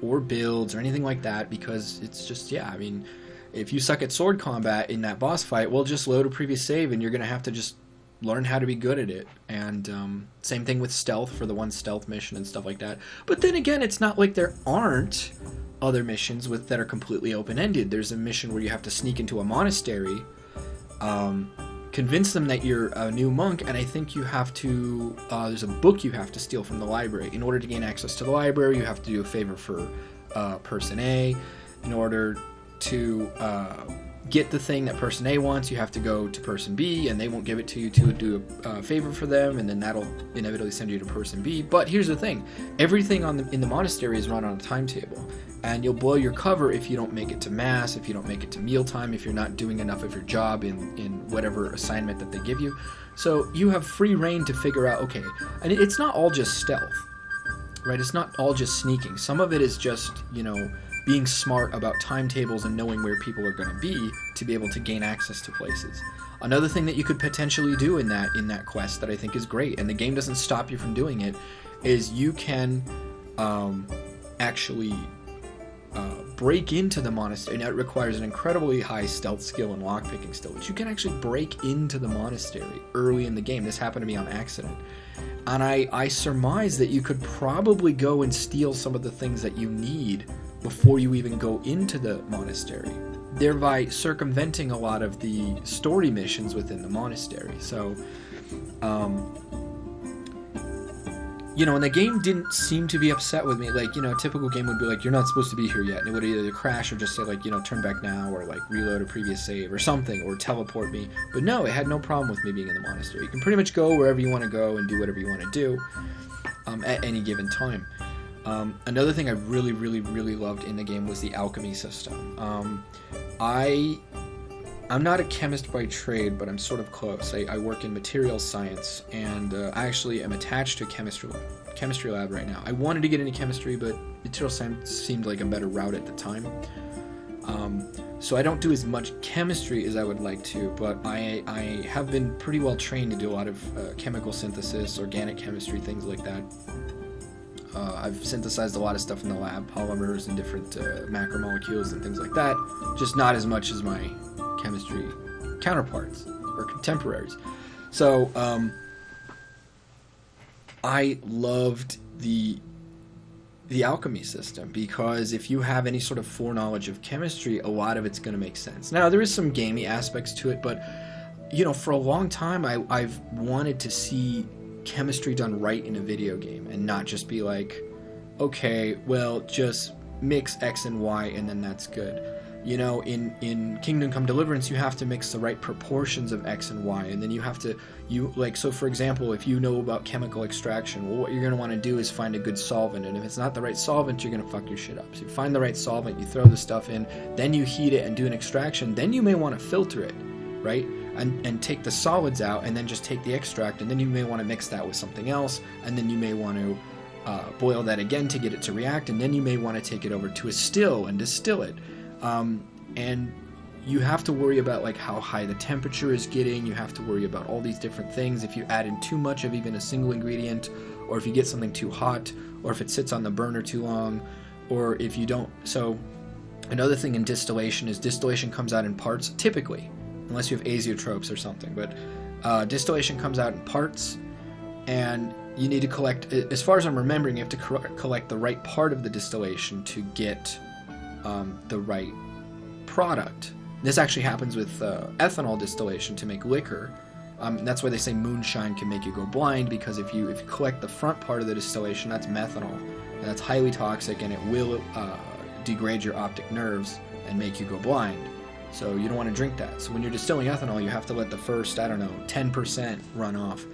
S1: or builds or anything like that, because it's just, if you suck at sword combat in that boss fight, well, just load a previous save and you're going to have to just learn how to be good at it. And same thing with stealth for the one stealth mission and stuff like that. But then again, it's not like there aren't other missions that are completely open-ended. There's a mission where you have to sneak into a monastery, convince them that you're a new monk, and I think you have to, there's a book you have to steal from the library. In order to gain access to the library, you have to do a favor for person A. In order to get the thing that person A wants, you have to go to person B, and they won't give it to you to do a favor for them, and then that'll inevitably send you to person B. But here's the thing, everything in the monastery is run on a timetable, and you'll blow your cover if you don't make it to mass, if you don't make it to mealtime, if you're not doing enough of your job in whatever assignment that they give you. So you have free reign to figure out, okay, and it's not all just stealth, right? It's not all just sneaking. Some of it is just, being smart about timetables and knowing where people are going to be able to gain access to places. Another thing that you could potentially do in that quest that I think is great, and the game doesn't stop you from doing it, is you can actually break into the monastery. Now, it requires an incredibly high stealth skill and lockpicking skill, but you can actually break into the monastery early in the game. This happened to me on accident. And I surmise that you could probably go and steal some of the things that you need before you even go into the monastery, thereby circumventing a lot of the story missions within the monastery. So, and the game didn't seem to be upset with me. Like, a typical game would be like, you're not supposed to be here yet, and it would either crash or just say, like, turn back now, or like reload a previous save or something, or teleport me. But no, it had no problem with me being in the monastery. You can pretty much go wherever you want to go and do whatever you want to do at any given time. Another thing I really, really, really loved in the game was the alchemy system. I I'm not a chemist by trade, but I'm sort of close. I work in materials science, and I actually am attached to a chemistry lab right now. I wanted to get into chemistry, but materials science seemed like a better route at the time. So I don't do as much chemistry as I would like to, but I have been pretty well trained to do a lot of chemical synthesis, organic chemistry, things like that. I've synthesized a lot of stuff in the lab, polymers and different macromolecules and things like that, just not as much as my chemistry counterparts or contemporaries. So I loved the alchemy system, because if you have any sort of foreknowledge of chemistry, a lot of it's going to make sense. Now, there is some gamey aspects to it, but for a long time I've wanted to see chemistry done right in a video game, and not just be like, okay, well, just mix X and Y and then that's good. In Kingdom Come Deliverance, you have to mix the right proportions of X and Y, and then you have to, so for example, if you know about chemical extraction, well, what you're going to want to do is find a good solvent, and if it's not the right solvent, you're going to fuck your shit up. So you find the right solvent, you throw the stuff in, then you heat it and do an extraction, then you may want to filter it, right? And take the solids out, and then just take the extract, and then you may want to mix that with something else, and then you may want to boil that again to get it to react, and then you may want to take it over to a still and distill it. And you have to worry about like how high the temperature is getting. You have to worry about all these different things. If you add in too much of even a single ingredient, or if you get something too hot, or if it sits on the burner too long, or if you don't. So another thing in distillation is distillation comes out in parts, typically, unless you have azeotropes or something. But distillation comes out in parts, and you need to collect, as far as I'm remembering, you have to collect the right part of the distillation to get the right product. This actually happens with ethanol distillation to make liquor. That's why they say moonshine can make you go blind, because if you collect the front part of the distillation, that's methanol, and that's highly toxic, and it will degrade your optic nerves and make you go blind. So you don't want to drink that. So when you're distilling ethanol, you have to let the first, 10% run off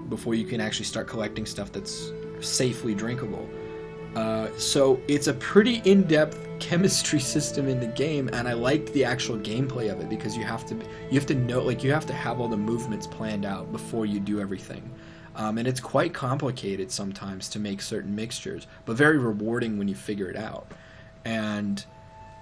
S1: before you can actually start collecting stuff that's safely drinkable. So it's a pretty in-depth chemistry system in the game, and I liked the actual gameplay of it, because you have to know, like, you have to have all the movements planned out before you do everything. And it's quite complicated sometimes to make certain mixtures, but very rewarding when you figure it out. And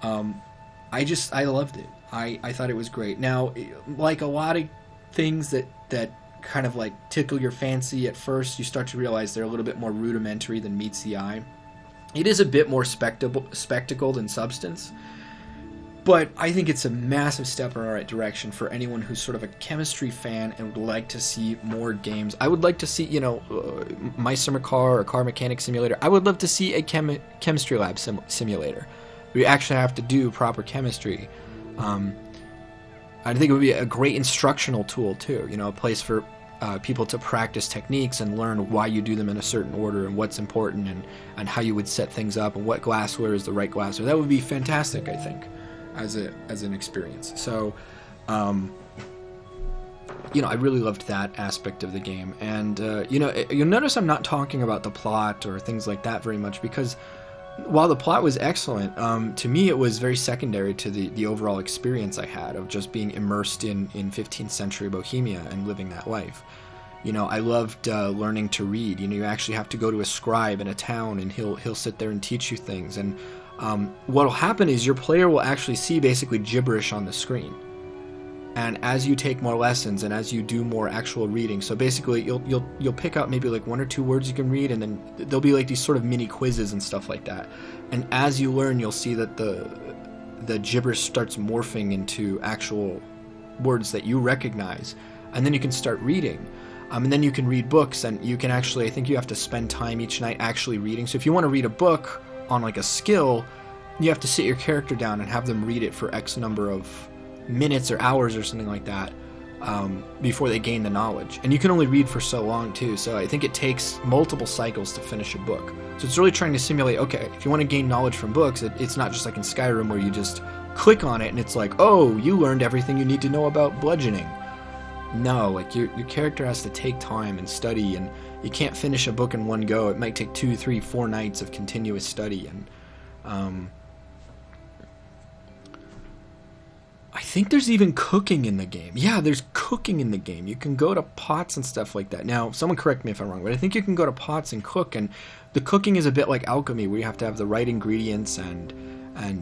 S1: I loved it. I thought it was great. Now, like a lot of things that kind of like tickle your fancy at first, you start to realize they're a little bit more rudimentary than meets the eye. It is a bit more spectacle than substance, but I think it's a massive step in the right direction for anyone who's sort of a chemistry fan and would like to see more games. I would like to see, My Summer Car or Car Mechanic Simulator. I would love to see a chemistry lab simulator. We actually have to do proper chemistry. I think it would be a great instructional tool too, a place for people to practice techniques and learn why you do them in a certain order and what's important, and how you would set things up and what glassware is the right glassware. That would be fantastic, I think, as an experience. So, I really loved that aspect of the game. And, you'll notice I'm not talking about the plot or things like that very much, because while the plot was excellent, to me it was very secondary to the overall experience I had of just being immersed in 15th century Bohemia and living that life. I loved learning to read. You actually have to go to a scribe in a town, and he'll sit there and teach you things. And what'll happen is your player will actually see basically gibberish on the screen. And as you take more lessons and as you do more actual reading, so basically you'll pick up maybe like 1 or 2 words you can read, and then there'll be like these sort of mini quizzes and stuff like that. And as you learn, you'll see that the gibberish starts morphing into actual words that you recognize, and then you can start reading. And then you can read books, and you can actually, I think you have to spend time each night actually reading. So if you want to read a book on like a skill, you have to sit your character down and have them read it for X number of minutes or hours or something like that before they gain the knowledge. And you can only read for so long too, so I think it takes multiple cycles to finish a book. So it's really trying to simulate, okay, if you want to gain knowledge from books, it's not just like in Skyrim where you just click on it and it's like, oh, you learned everything you need to know about bludgeoning. No, like your character has to take time and study, and you can't finish a book in one go. It might take 2, 3, 4 nights of continuous study. And I think there's even cooking in the game. Yeah, there's cooking in the game. You can go to pots and stuff like that. Now, someone correct me if I'm wrong, but I think you can go to pots and cook, and the cooking is a bit like alchemy, where you have to have the right ingredients and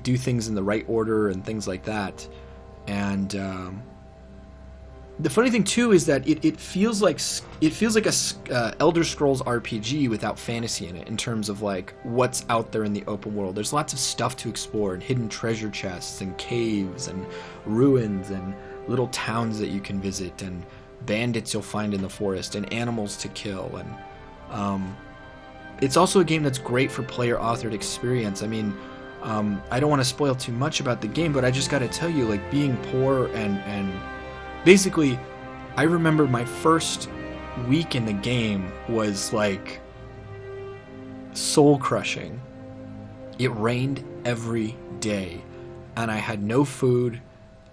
S1: do things in the right order and things like that. And the funny thing too is that it feels like a Elder Scrolls RPG without fantasy in it, in terms of like what's out there in the open world. There's lots of stuff to explore, and hidden treasure chests and caves and ruins and little towns that you can visit, and bandits you'll find in the forest, and animals to kill. And it's also a game that's great for player authored experience. I mean, I don't want to spoil too much about the game, but I just got to tell you, like, being poor and basically, I remember my first week in the game was like soul crushing. It rained every day, and I had no food,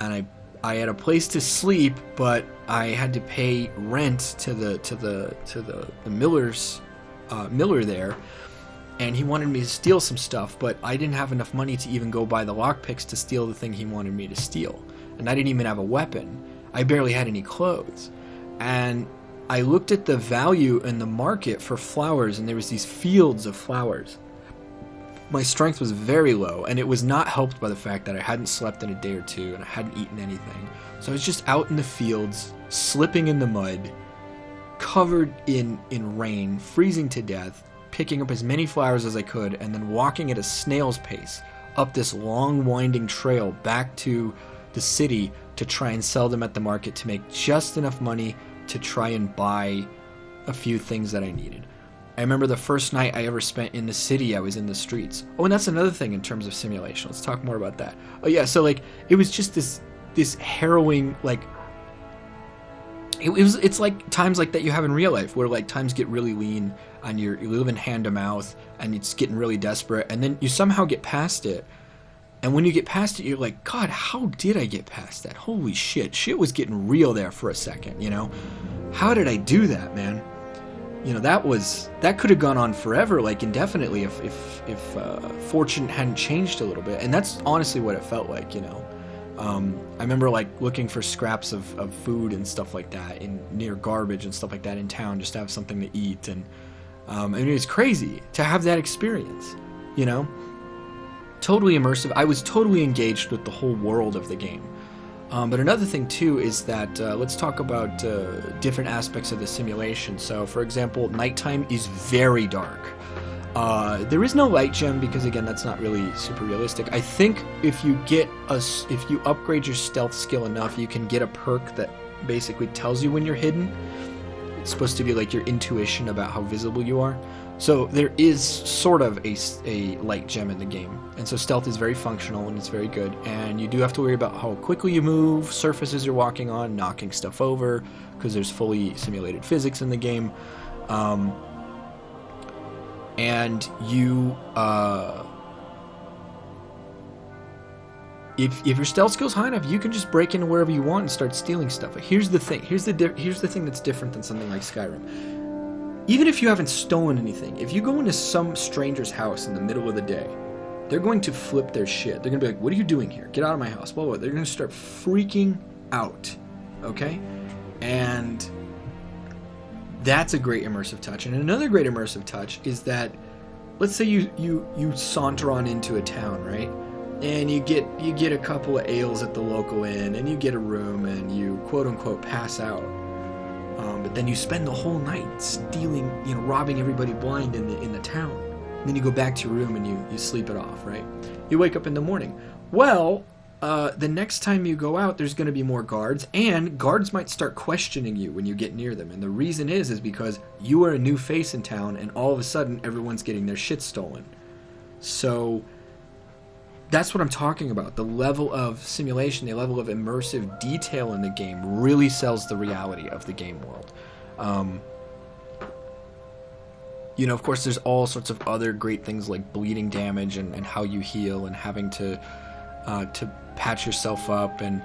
S1: and I had a place to sleep, but I had to pay rent to the miller there, and he wanted me to steal some stuff, but I didn't have enough money to even go buy the lockpicks to steal the thing he wanted me to steal, and I didn't even have a weapon. I barely had any clothes. And I looked at the value in the market for flowers, and there was these fields of flowers. My strength was very low, and it was not helped by the fact that I hadn't slept in a day or two, and I hadn't eaten anything. So I was just out in the fields, slipping in the mud, covered in rain, freezing to death, picking up as many flowers as I could, and then walking at a snail's pace up this long, winding trail back to the city to try and sell them at the market to make just enough money to try and buy a few things that I needed. I remember the first night I ever spent in the city, I was in the streets. Oh, and that's another thing in terms of simulation. Let's talk more about that. Oh yeah, so like it was just this harrowing, like it's like times like that you have in real life, where like times get really lean and you live in hand to mouth, and it's getting really desperate, and then you somehow get past it. And when you get past it, you're like, God, how did I get past that? Holy shit. Shit was getting real there for a second, you know? How did I do that, man? You know, that could have gone on forever, like indefinitely, if fortune hadn't changed a little bit. And that's honestly what it felt like, you know? I remember like looking for scraps of food and stuff like that near garbage and stuff like that in town, just to have something to eat. And I mean, it's crazy to have that experience, you know? Totally immersive. I was totally engaged with the whole world of the game. But another thing too is that let's talk about different aspects of the simulation. So for example, nighttime is very dark. There is no light gem because again, that's not really super realistic. I think if you upgrade your stealth skill enough, you can get a perk that basically tells you when you're hidden. It's supposed to be like your intuition about how visible you are. So there is sort of a light gem in the game, and so stealth is very functional and it's very good, and you do have to worry about how quickly you move, surfaces you're walking on, knocking stuff over, because there's fully simulated physics in the game, and you if your stealth skill's high enough, you can just break into wherever you want and start stealing stuff. Here's the thing that's different than something like Skyrim. Even if you haven't stolen anything, if you go into some stranger's house in the middle of the day, they're going to flip their shit. They're going to be like, what are you doing here? Get out of my house. Blah, blah, blah. They're going to start freaking out. Okay? And that's a great immersive touch. And another great immersive touch is that, let's say you saunter on into a town, right? And you get a couple of ales at the local inn, and you get a room, and you quote-unquote pass out. But then you spend the whole night stealing, robbing everybody blind in the town. And then you go back to your room and you sleep it off, right? You wake up in the morning. Well, the next time you go out, there's going to be more guards, and guards might start questioning you when you get near them. And the reason is because you are a new face in town, and all of a sudden everyone's getting their shit stolen. So that's what I'm talking about. The level of simulation, the level of immersive detail in the game really sells the reality of the game world. Of course, there's all sorts of other great things like bleeding damage and how you heal, and having to patch yourself up, and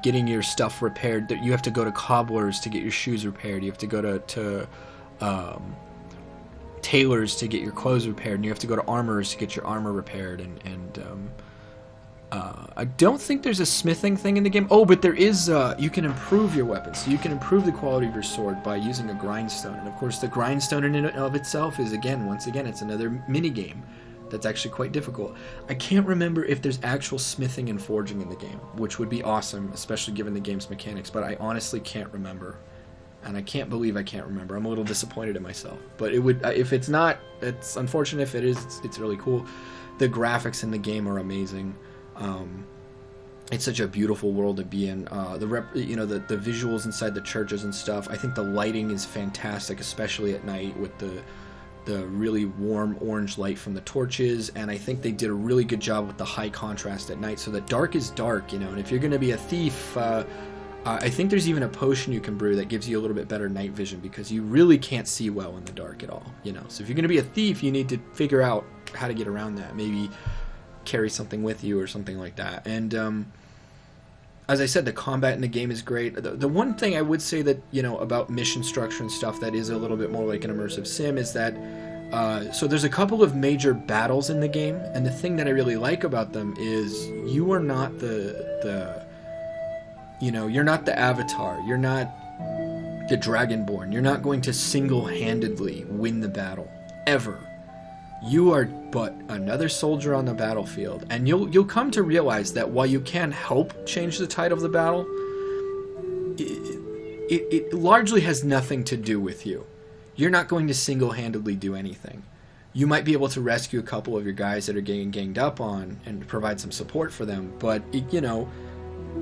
S1: getting your stuff repaired. You have to go to cobblers to get your shoes repaired. You have to go to tailors to get your clothes repaired, and you have to go to armorers to get your armor repaired, and I don't think there's a smithing thing in the game. Oh, but there is. You can improve your weapons. So you can improve the quality of your sword by using a grindstone. And of course, the grindstone in and of itself is, once again, it's another mini game that's actually quite difficult. I can't remember if there's actual smithing and forging in the game, which would be awesome, especially given the game's mechanics. But I honestly can't remember, and I can't believe I can't remember. I'm a little disappointed in myself. But it would, if it's not, it's unfortunate. If it is, it's really cool. The graphics in the game are amazing. It's such a beautiful world to be in. The visuals inside the churches and stuff. I think the lighting is fantastic, especially at night with the really warm orange light from the torches. And I think they did a really good job with the high contrast at night. So the dark is dark, And if you're going to be a thief, I think there's even a potion you can brew that gives you a little bit better night vision because you really can't see well in the dark at all. So if you're going to be a thief, you need to figure out how to get around that. Maybe carry something with you or something like that. And as I said, the combat in the game is great. The one thing I would say that about mission structure and stuff that is a little bit more like an immersive sim is that so there's a couple of major battles in the game, and the thing that I really like about them is you are not you're not the Avatar, you're not the Dragonborn, you're not going to single-handedly win the battle ever. You are but another soldier on the battlefield, and you'll come to realize that while you can help change the tide of the battle, it largely has nothing to do with you. You're not going to single-handedly do anything. You might be able to rescue a couple of your guys that are getting ganged up on and provide some support for them, but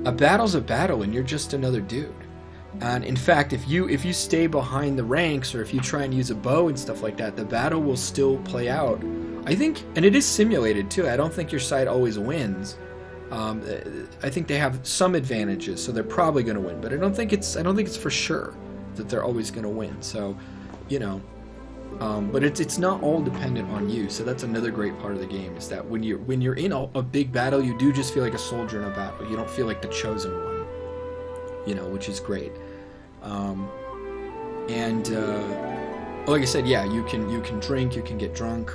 S1: a battle's a battle, and you're just another dude. And in fact, if you stay behind the ranks, or if you try and use a bow and stuff like that, the battle will still play out. I think, and it is simulated too. I don't think your side always wins. I think they have some advantages, so they're probably going to win. But I don't think it's for sure that they're always going to win. So, but it's not all dependent on you. So that's another great part of the game is that when you're in a big battle, you do just feel like a soldier in a battle. You don't feel like the chosen one. Which is great. Like I said, yeah, you can drink, you can get drunk,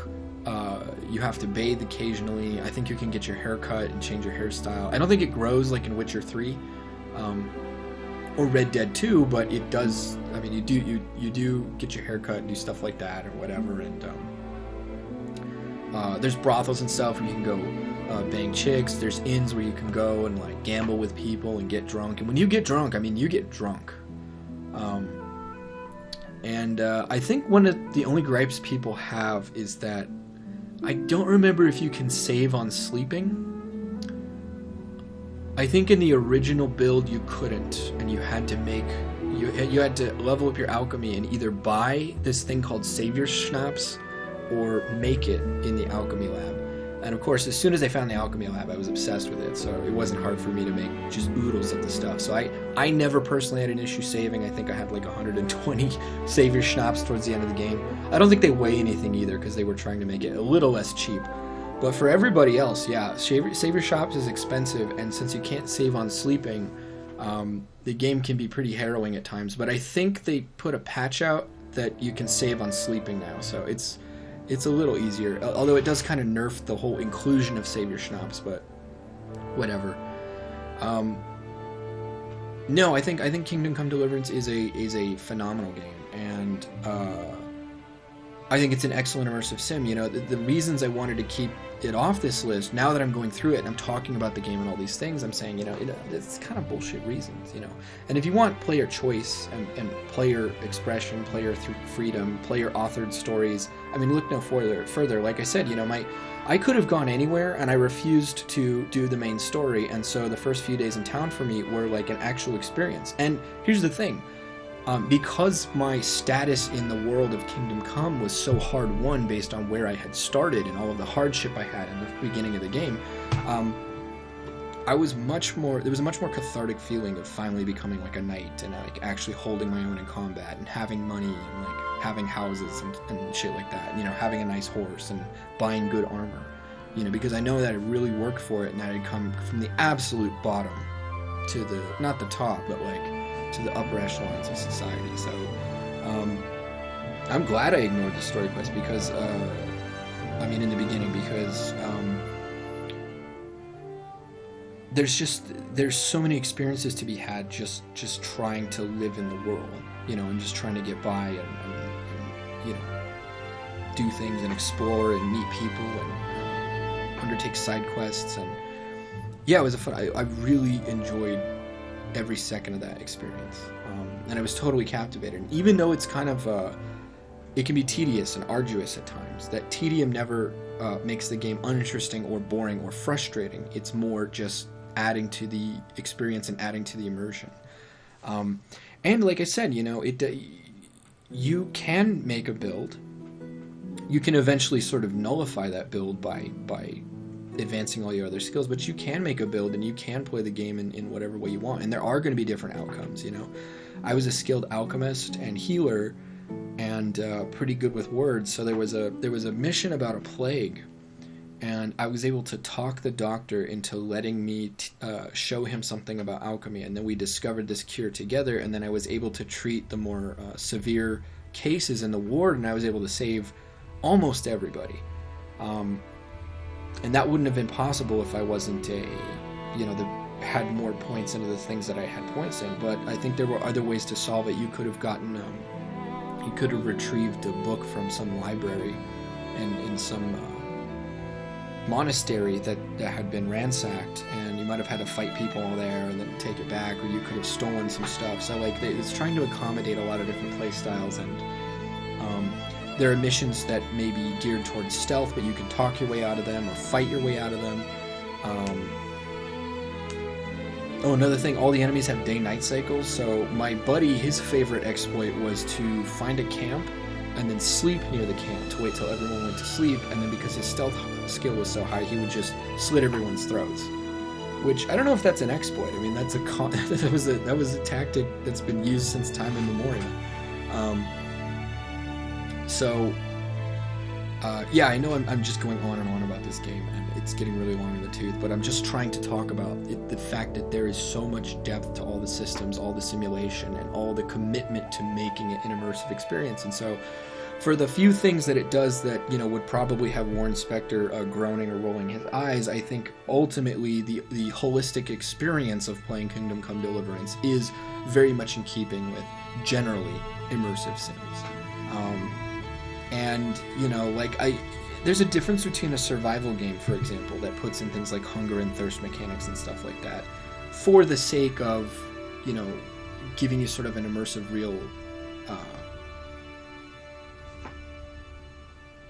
S1: you have to bathe occasionally. I think you can get your hair cut and change your hairstyle. I don't think it grows like in Witcher 3 or Red Dead 2, but it does. I mean, you do get your hair cut and do stuff like that or whatever. And there's brothels and stuff where you can go bang chicks. There's inns where you can go and like gamble with people and get drunk. And when you get drunk, I mean, you get drunk. I think one of the only gripes people have is that I don't remember if you can save on sleeping. I think in the original build you couldn't, and you had to level up your alchemy and either buy this thing called Savior Schnapps or make it in the alchemy lab. And of course, as soon as I found the alchemy lab, I was obsessed with it, so it wasn't hard for me to make just oodles of the stuff. So I never personally had an issue saving. I think I had like 120 Savior Schnapps towards the end of the game. I don't think they weigh anything either, because they were trying to make it a little less cheap. But for everybody else, yeah, Savior Schnapps is expensive, and since you can't save on sleeping, the game can be pretty harrowing at times. But I think they put a patch out that you can save on sleeping now, so it's a little easier, although it does kind of nerf the whole inclusion of Savior Schnapps, but whatever. No, I think Kingdom Come Deliverance is a phenomenal game, and I think it's an excellent immersive sim. The reasons I wanted to keep it off this list, now that I'm going through it and I'm talking about the game and all these things, I'm saying, it's kind of bullshit reasons, And if you want player choice and player expression, player freedom, player authored stories, I mean, look no further. Like I said, I could have gone anywhere, and I refused to do the main story, and so the first few days in town for me were like an actual experience. And here's the thing. Because my status in the world of Kingdom Come was so hard-won based on where I had started and all of the hardship I had in the beginning of the game, there was a much more cathartic feeling of finally becoming like a knight and like actually holding my own in combat and having money and like having houses and shit like that, having a nice horse and buying good armor, because I know that I really worked for it and that I had come from the absolute bottom to the, not the top, but like to the upper echelons of society. So I'm glad I ignored the story quest because in the beginning, because there's so many experiences to be had just trying to live in the world, and just trying to get by and do things and explore and meet people and undertake side quests. And yeah, it was I really enjoyed every second of that experience, and I was totally captivated. And even though it's kind of it can be tedious and arduous at times, that tedium never makes the game uninteresting or boring or frustrating. It's more just adding to the experience and adding to the immersion. And like I said, you can make a build. You can eventually sort of nullify that build by advancing all your other skills, but you can make a build and you can play the game in whatever way you want. And there are going to be different outcomes. I was a skilled alchemist and healer, and pretty good with words. So there was a mission about a plague, and I was able to talk the doctor into letting me show him something about alchemy, and then we discovered this cure together. And then I was able to treat the more severe cases in the ward, and I was able to save almost everybody. And that wouldn't have been possible if I wasn't had more points into the things that I had points in. But I think there were other ways to solve it. You could have gotten you could have retrieved a book from some library in some monastery that had been ransacked, and you might have had to fight people there and then take it back, or you could have stolen some stuff. So it's trying to accommodate a lot of different play styles, and there are missions that may be geared towards stealth, but you can talk your way out of them or fight your way out of them. Another thing, all the enemies have day-night cycles, so my buddy, his favorite exploit was to find a camp and then sleep near the camp to wait till everyone went to sleep, and then because his stealth skill was so high, he would just slit everyone's throats. Which, I don't know if that's an exploit. I mean, that was a tactic that's been used since time immemorial. Yeah, I know I'm just going on and on about this game, and it's getting really long in the tooth, but I'm just trying to talk about the fact that there is so much depth to all the systems, all the simulation, and all the commitment to making it an immersive experience. And so, for the few things that it does that, would probably have Warren Spector groaning or rolling his eyes, I think ultimately the holistic experience of playing Kingdom Come Deliverance is very much in keeping with generally immersive sims. And, there's a difference between a survival game, for example, that puts in things like hunger and thirst mechanics and stuff like that for the sake of, giving you sort of an immersive, real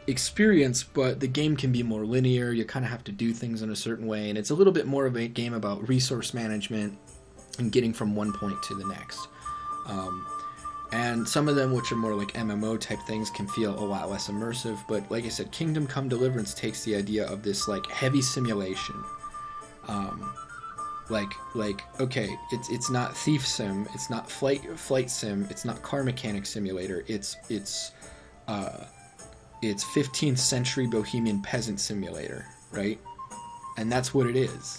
S1: experience, but the game can be more linear. You kind of have to do things in a certain way, and it's a little bit more of a game about resource management and getting from one point to the next. And some of them, which are more like MMO type things, can feel a lot less immersive. But like I said, Kingdom Come Deliverance takes the idea of this heavy simulation. Okay, it's not Thief Sim, it's not Flight Sim, it's not Car Mechanic Simulator. It's 15th century Bohemian Peasant Simulator, right? And that's what it is.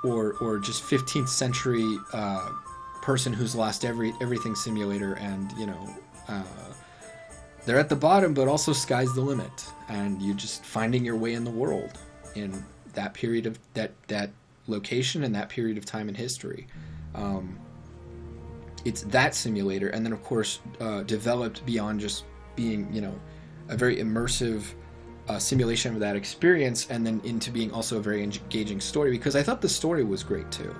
S1: Or just 15th century person who's lost everything simulator, and they're at the bottom, but also sky's the limit, and you're just finding your way in the world in that period of that location and that period of time in history. It's that simulator, and then of course developed beyond just being a very immersive simulation of that experience, and then into being also a very engaging story, because I thought the story was great too,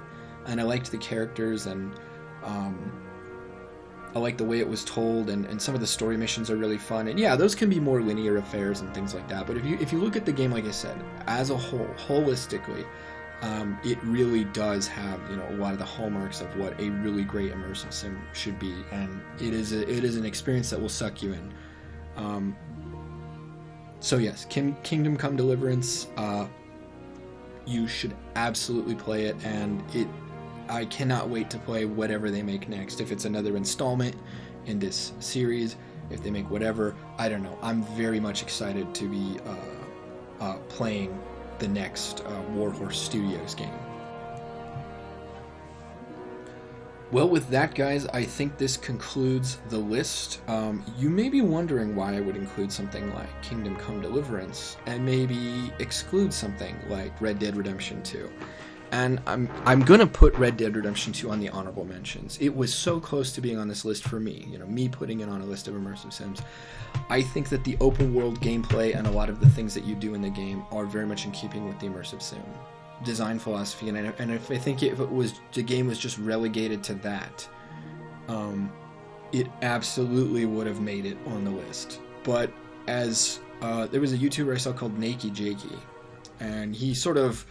S1: and I liked the characters, and I like the way it was told, and some of the story missions are really fun. And yeah, those can be more linear affairs and things like that, but if you look at the game, like I said, as a whole, holistically, it really does have a lot of the hallmarks of what a really great immersive sim should be, and it is an experience that will suck you in. So yes, Kingdom Come Deliverance, you should absolutely play it, and I cannot wait to play whatever they make next. If it's another installment in this series, if they make whatever, I don't know. I'm very much excited to be playing the next Warhorse Studios game. Well, with that, guys, I think this concludes the list. You may be wondering why I would include something like Kingdom Come Deliverance and maybe exclude something like Red Dead Redemption 2. And I'm gonna put Red Dead Redemption 2 on the honorable mentions. It was so close to being on this list for me, me putting it on a list of immersive sims. I think that the open world gameplay and a lot of the things that you do in the game are very much in keeping with the immersive sim design philosophy, and if I think if the game was just relegated to that, it absolutely would have made it on the list. But as there was a YouTuber I saw called Nakey Jakey, and he sort of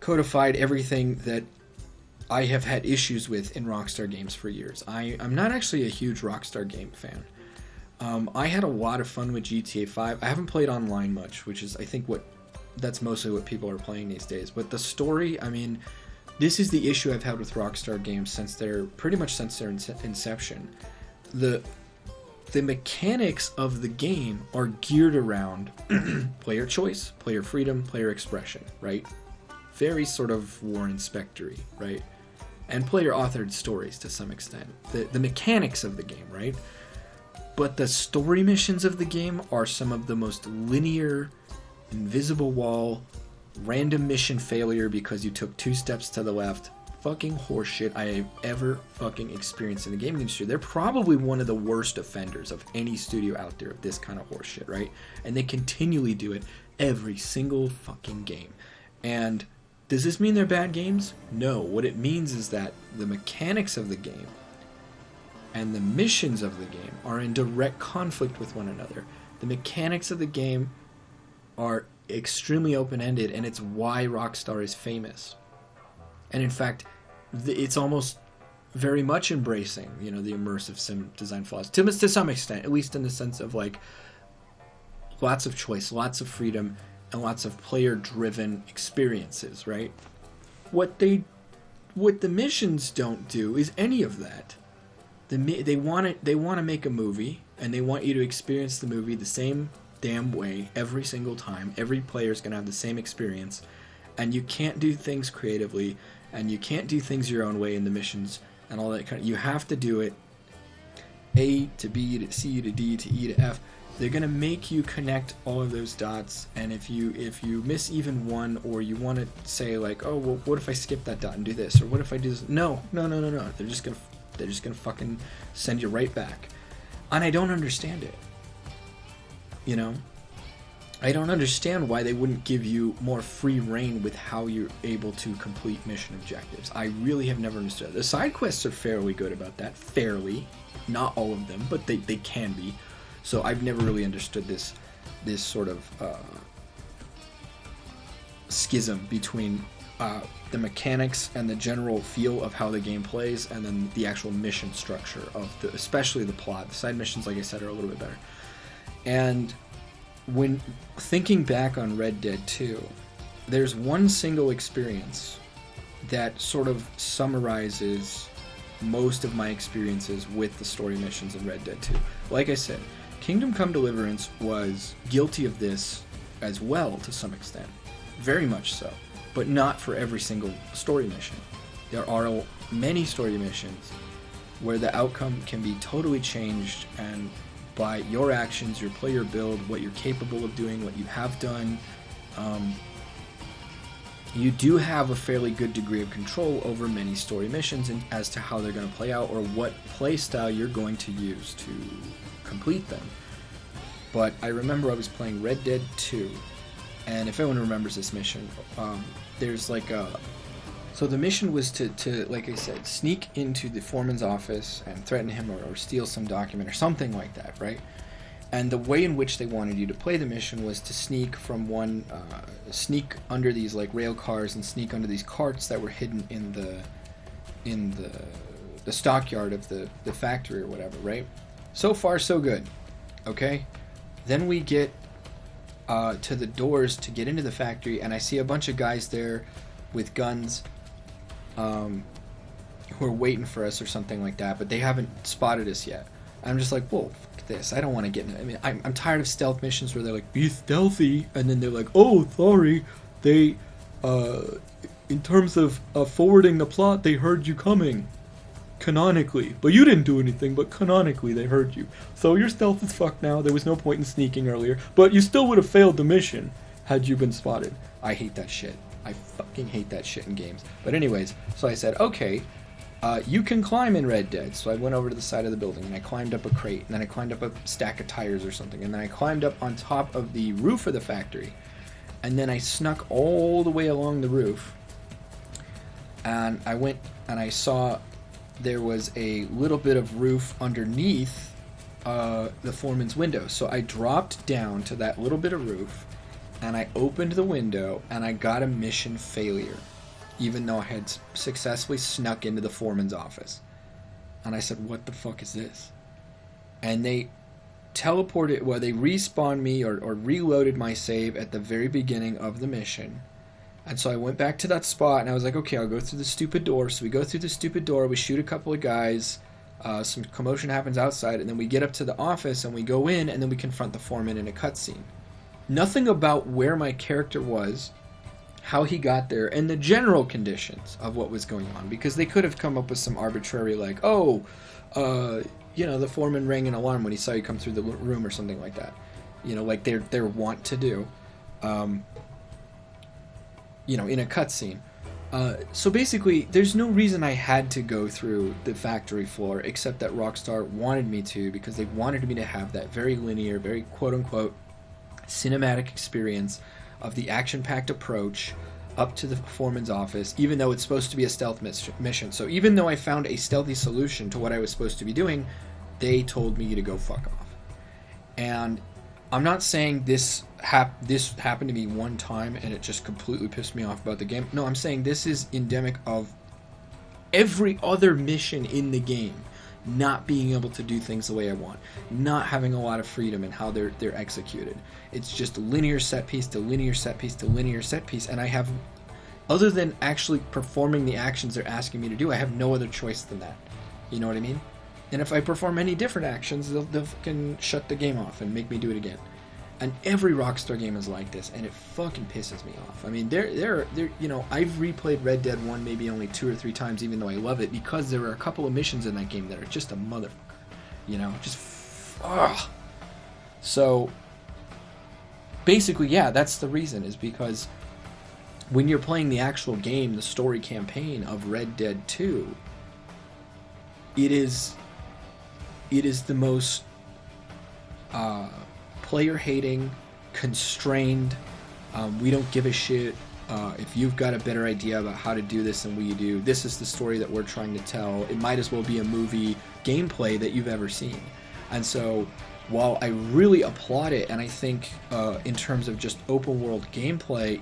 S1: codified everything that I have had issues with in Rockstar games for years. I'm not actually a huge Rockstar game fan. I had a lot of fun with GTA 5. I haven't played online much, which is I think that's mostly what people are playing these days. But the story, I mean, this is the issue I've had with Rockstar games since their inception. The mechanics of the game are geared around player choice, player freedom, player expression, right? Very sort of Warren Spector-y, right? And player authored stories to some extent. The mechanics of the game, right? But the story missions of the game are some of the most linear, invisible wall, random mission failure because you took 2 steps to the left, fucking horseshit I have ever fucking experienced in the gaming industry. They're probably one of the worst offenders of any studio out there of this kind of horseshit, right? And they continually do it every single fucking game. And does this mean they're bad games? No. What it means is that the mechanics of the game and the missions of the game are in direct conflict with one another. The mechanics of the game are extremely open-ended, and it's why Rockstar is famous. And in fact, it's almost very much embracing, the immersive sim design philosophy to some extent, at least in the sense of like lots of choice, lots of freedom, and lots of player-driven experiences. Right? What the missions don't do is any of that. They want to make a movie, and they want you to experience the movie the same damn way every single time. Every player is going to have the same experience, and you can't do things creatively, and you can't do things your own way in the missions and all that kind of. You have to do it A to B to C to D to E to F. They're going to make you connect all of those dots, and if you miss even one, or you want to say like, oh well, what if I skip that dot and do this, or what if I do this? No. They're just gonna fucking send you right back, and I don't understand it. I don't understand why they wouldn't give you more free reign with how you're able to complete mission objectives. I really have never understood. The side quests are fairly good about that. Fairly. Not all of them, but they can be. So I've never really understood this sort of schism between the mechanics and the general feel of how the game plays, and then the actual mission structure of especially the plot. The side missions, like I said, are a little bit better. And when thinking back on Red Dead 2, there's one single experience that sort of summarizes most of my experiences with the story missions in Red Dead 2. Like I said, Kingdom Come Deliverance was guilty of this as well to some extent. Very much so. But not for every single story mission. There are many story missions where the outcome can be totally changed, and by your actions, your player build, what you're capable of doing, what you have done, you do have a fairly good degree of control over many story missions and as to how they're going to play out, or what play style you're going to use to complete them. But I remember I was playing Red Dead 2, and if anyone remembers this mission, there's like a... So the mission was to, like I said, sneak into the foreman's office and threaten him, or steal some document or something like that, right? And the way in which they wanted you to play the mission was to sneak from sneak under these like rail cars and sneak under these carts that were hidden in the stockyard of the factory or whatever, right? So far, so good. Okay? Then we get to the doors to get into the factory, and I see a bunch of guys there with guns who are waiting for us or something like that, but they haven't spotted us yet. I'm just like, whoa, fuck this. I don't want to get in it. I mean, I'm tired of stealth missions where they're like, be stealthy, and then they're like, oh, sorry, they, in terms of forwarding the plot, they heard you coming. canonically, but you didn't do anything, but canonically they heard you. So your stealth is fucked now. There was no point in sneaking earlier, but you still would have failed the mission had you been spotted. I hate that shit. I fucking hate that shit in games. But anyways, so I said, okay, you can climb in Red Dead. So I went over to the side of the building, and I climbed up a crate, and then I climbed up a stack of tires or something, and then I climbed up on top of the roof of the factory, and then I snuck all the way along the roof, and I went and I saw there was a little bit of roof underneath the foreman's window. So I dropped down to that little bit of roof, and I opened the window, and I got a mission failure, even though I had successfully snuck into the foreman's office. And I said, what the fuck is this? And they teleported, well, they respawned me or reloaded my save at the very beginning of the mission. And so I went back to that spot, and I was like, okay, I'll go through the stupid door. So we go through the stupid door, we shoot a couple of guys, some commotion happens outside, and then we get up to the office, and we go in, and then we confront the foreman in a cutscene. Nothing about where my character was, how he got there, and the general conditions of what was going on, because they could have come up with some arbitrary, like, the foreman rang an alarm when he saw you come through the room or something like that, like they're wont to do, in a cutscene. So basically, there's no reason I had to go through the factory floor, except that Rockstar wanted me to, because they wanted me to have that very linear, very quote-unquote cinematic experience of the action-packed approach up to the foreman's office, even though it's supposed to be a stealth mission. So even though I found a stealthy solution to what I was supposed to be doing, they told me to go fuck off. And I'm not saying this happened to me one time and it just completely pissed me off about the game. No, I'm saying this is endemic of every other mission in the game not being able to do things the way I want, not having a lot of freedom in how they're executed. It's just linear set piece to linear set piece to linear set piece, and I have, other than actually performing the actions they're asking me to do, I have no other choice than that. You know what I mean? And if I perform any different actions, they'll fucking shut the game off and make me do it again. And every Rockstar game is like this, and it fucking pisses me off. I mean, I've replayed Red Dead 1 maybe only 2 or 3 times, even though I love it, because there are a couple of missions in that game that are just a motherfucker. So, basically, yeah, that's the reason, is because when you're playing the actual game, the story campaign of Red Dead 2, it is the most player-hating, constrained, we don't give a shit if you've got a better idea about how to do this than we do. This is the story that we're trying to tell. It might as well be a movie gameplay that you've ever seen. And so, while I really applaud it, and I think in terms of just open world gameplay,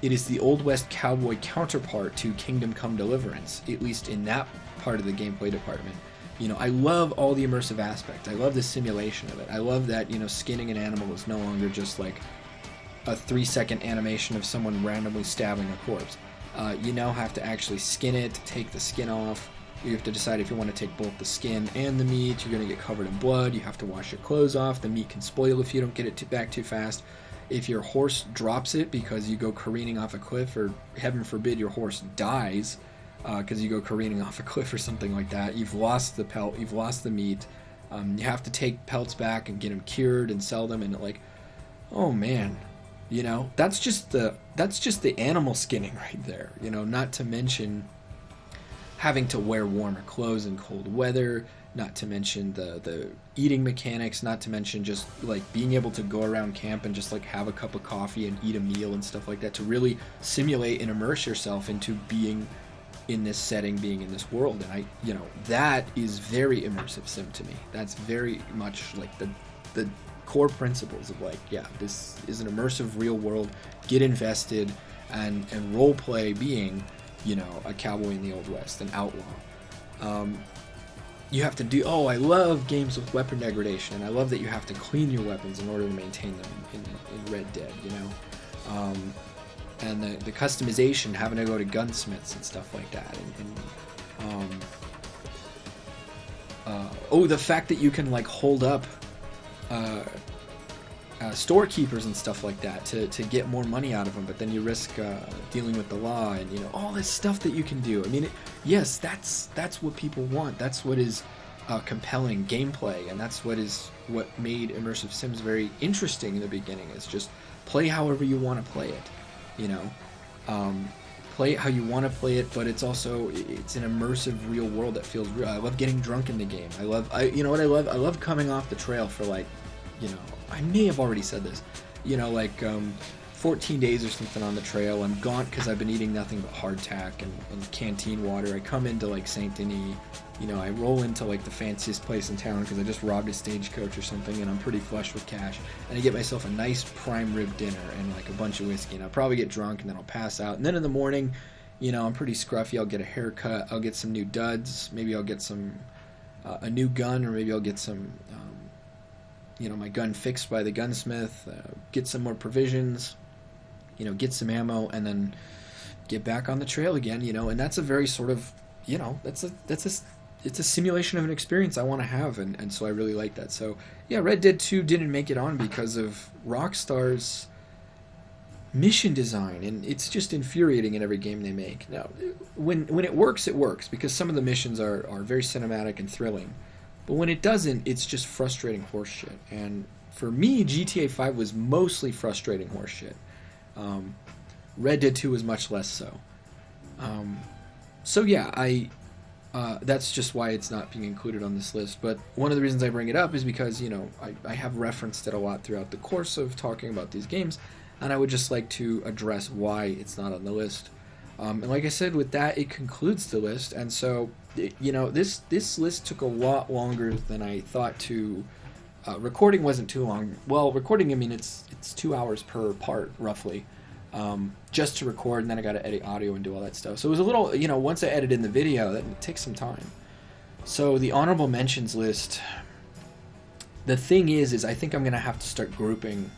S1: it is the Old West cowboy counterpart to Kingdom Come Deliverance, at least in that part of the gameplay department. I love all the immersive aspect. I love the simulation of it. I love that, skinning an animal is no longer just like a 3-second animation of someone randomly stabbing a corpse. You now have to actually skin it, take the skin off. You have to decide if you want to take both the skin and the meat. You're going to get covered in blood. You have to wash your clothes off. The meat can spoil if you don't get it back too fast. If your horse drops it because you go careening off a cliff, or heaven forbid your horse dies because you go careening off a cliff or something like that, you've lost the pelt, you've lost the meat. You have to take pelts back and get them cured and sell them, and oh man, that's just the animal skinning right there. Not to mention having to wear warmer clothes in cold weather, not to mention the eating mechanics, not to mention just being able to go around camp and just have a cup of coffee and eat a meal and stuff like that, to really simulate and immerse yourself into being in this setting, being in this world. And that is very immersive sim to me. That's very much the core principles of this is an immersive real world. Get invested and role play being a cowboy in the Old West, an outlaw. You have to do, I love games with weapon degradation, and I love that you have to clean your weapons in order to maintain them in Red Dead, and the customization, having to go to gunsmiths and stuff like that, the fact that you can hold up storekeepers and stuff like that to get more money out of them, but then you risk dealing with the law and all this stuff that you can do. I mean, yes, that's what people want. That's what is compelling gameplay, and that's what made immersive sims very interesting in the beginning. Is just play however you want to play it, play it how you want to play it, but it's an immersive real world that feels real. I love getting drunk in the game. I love coming off the trail for I may have already said this, 14 days or something on the trail. I'm gaunt because I've been eating nothing but hardtack and canteen water. I come into Saint Denis, I roll into the fanciest place in town because I just robbed a stagecoach or something, and I'm pretty flush with cash, and I get myself a nice prime rib dinner and a bunch of whiskey, and I'll probably get drunk and then I'll pass out, and then in the morning, I'm pretty scruffy. I'll get a haircut, I'll get some new duds, maybe I'll get a new gun, or maybe I'll get some my gun fixed by the gunsmith, get some more provisions, get some ammo, and then get back on the trail again, and that's a very sort of, it's a simulation of an experience I want to have, and so I really like that. So yeah, Red Dead 2 didn't make it on because of Rockstar's mission design, and it's just infuriating in every game they make. Now, when it works, because some of the missions are very cinematic and thrilling. But when it doesn't, it's just frustrating horseshit. And for me, GTA 5 was mostly frustrating horseshit. Red Dead 2 was much less so. So yeah, that's just why it's not being included on this list. But one of the reasons I bring it up is because, I have referenced it a lot throughout the course of talking about these games, and I would just like to address why it's not on the list. And like I said, with that, it concludes the list. And so, this list took a lot longer than I thought to. Recording wasn't too long. Well, recording, I mean, it's 2 hours per part, roughly, just to record, and then I got to edit audio and do all that stuff. So it was a little, once I edited in the video, that takes some time. So the honorable mentions list, the thing is I think I'm going to have to start grouping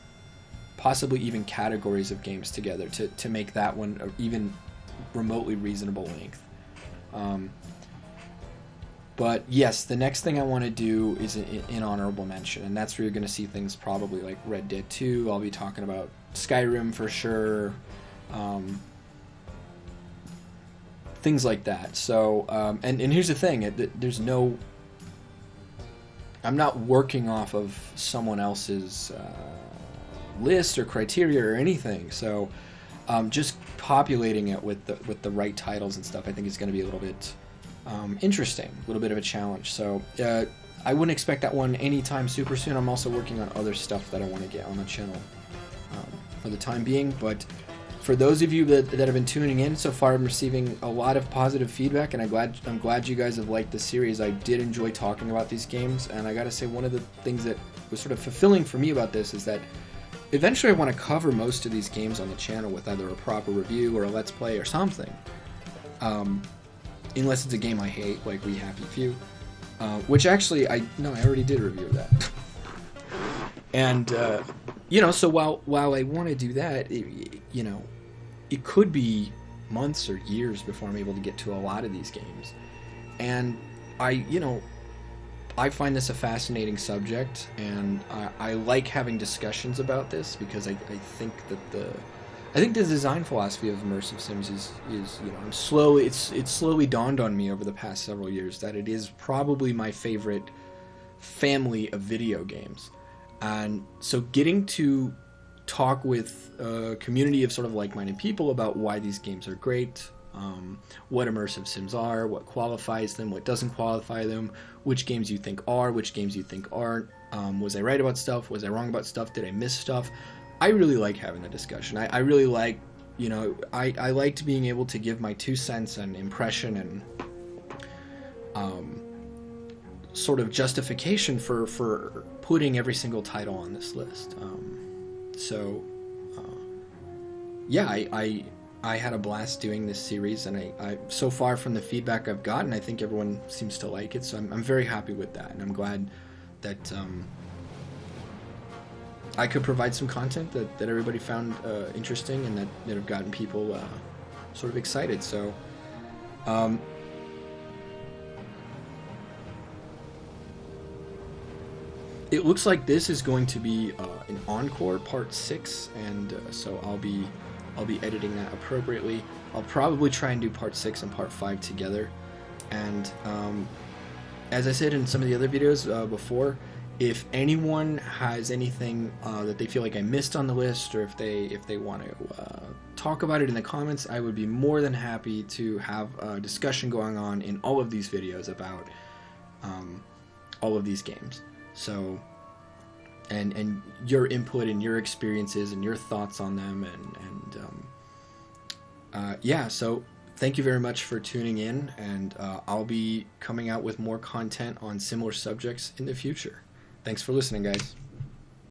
S1: possibly even categories of games together to make that one even remotely reasonable length. But yes, the next thing I want to do is an honorable mention, and that's where you're going to see things probably like Red Dead 2. I'll be talking about Skyrim for sure, things like that. So, and here's the thing: I'm not working off of someone else's list or criteria or anything. So, just populating it with the right titles and stuff, I think is going to be a little bit interesting, a little bit of a challenge. So I wouldn't expect that one anytime super soon. I'm also working on other stuff that I want to get on the channel for the time being. But for those of you that have been tuning in so far, I'm receiving a lot of positive feedback, and I'm glad you guys have liked the series. I did enjoy talking about these games, and I gotta say, one of the things that was sort of fulfilling for me about this is that eventually I want to cover most of these games on the channel with either a proper review or a let's play or something. Unless it's a game I hate, like We Happy Few, which actually I already did a review of that. And so while I want to do that, it could be months or years before I'm able to get to a lot of these games. And I find this a fascinating subject, and I like having discussions about this because I think that the design philosophy of immersive sims is it's slowly dawned on me over the past several years that it is probably my favorite family of video games. And so getting to talk with a community of sort of like-minded people about why these games are great, what immersive sims are, what qualifies them, what doesn't qualify them, which games you think are, which games you think aren't, was I right about stuff, was I wrong about stuff, did I miss stuff? I really like having a discussion. I really like, I liked being able to give my 2 cents and impression and sort of justification for putting every single title on this list. I had a blast doing this series, and I so far from the feedback I've gotten, I think everyone seems to like it, so I'm very happy with that, and I'm glad that I could provide some content that everybody found interesting and that have gotten people sort of excited. So it looks like this is going to be an encore part 6, and so I'll be editing that appropriately. I'll probably try and do part 6 and part 5 together. And as I said in some of the other videos before, if anyone has anything that they feel like I missed on the list, or if they want to talk about it in the comments, I would be more than happy to have a discussion going on in all of these videos about all of these games. So, and your input and your experiences and your thoughts on them, and yeah. So thank you very much for tuning in, and I'll be coming out with more content on similar subjects in the future. Thanks for listening, guys.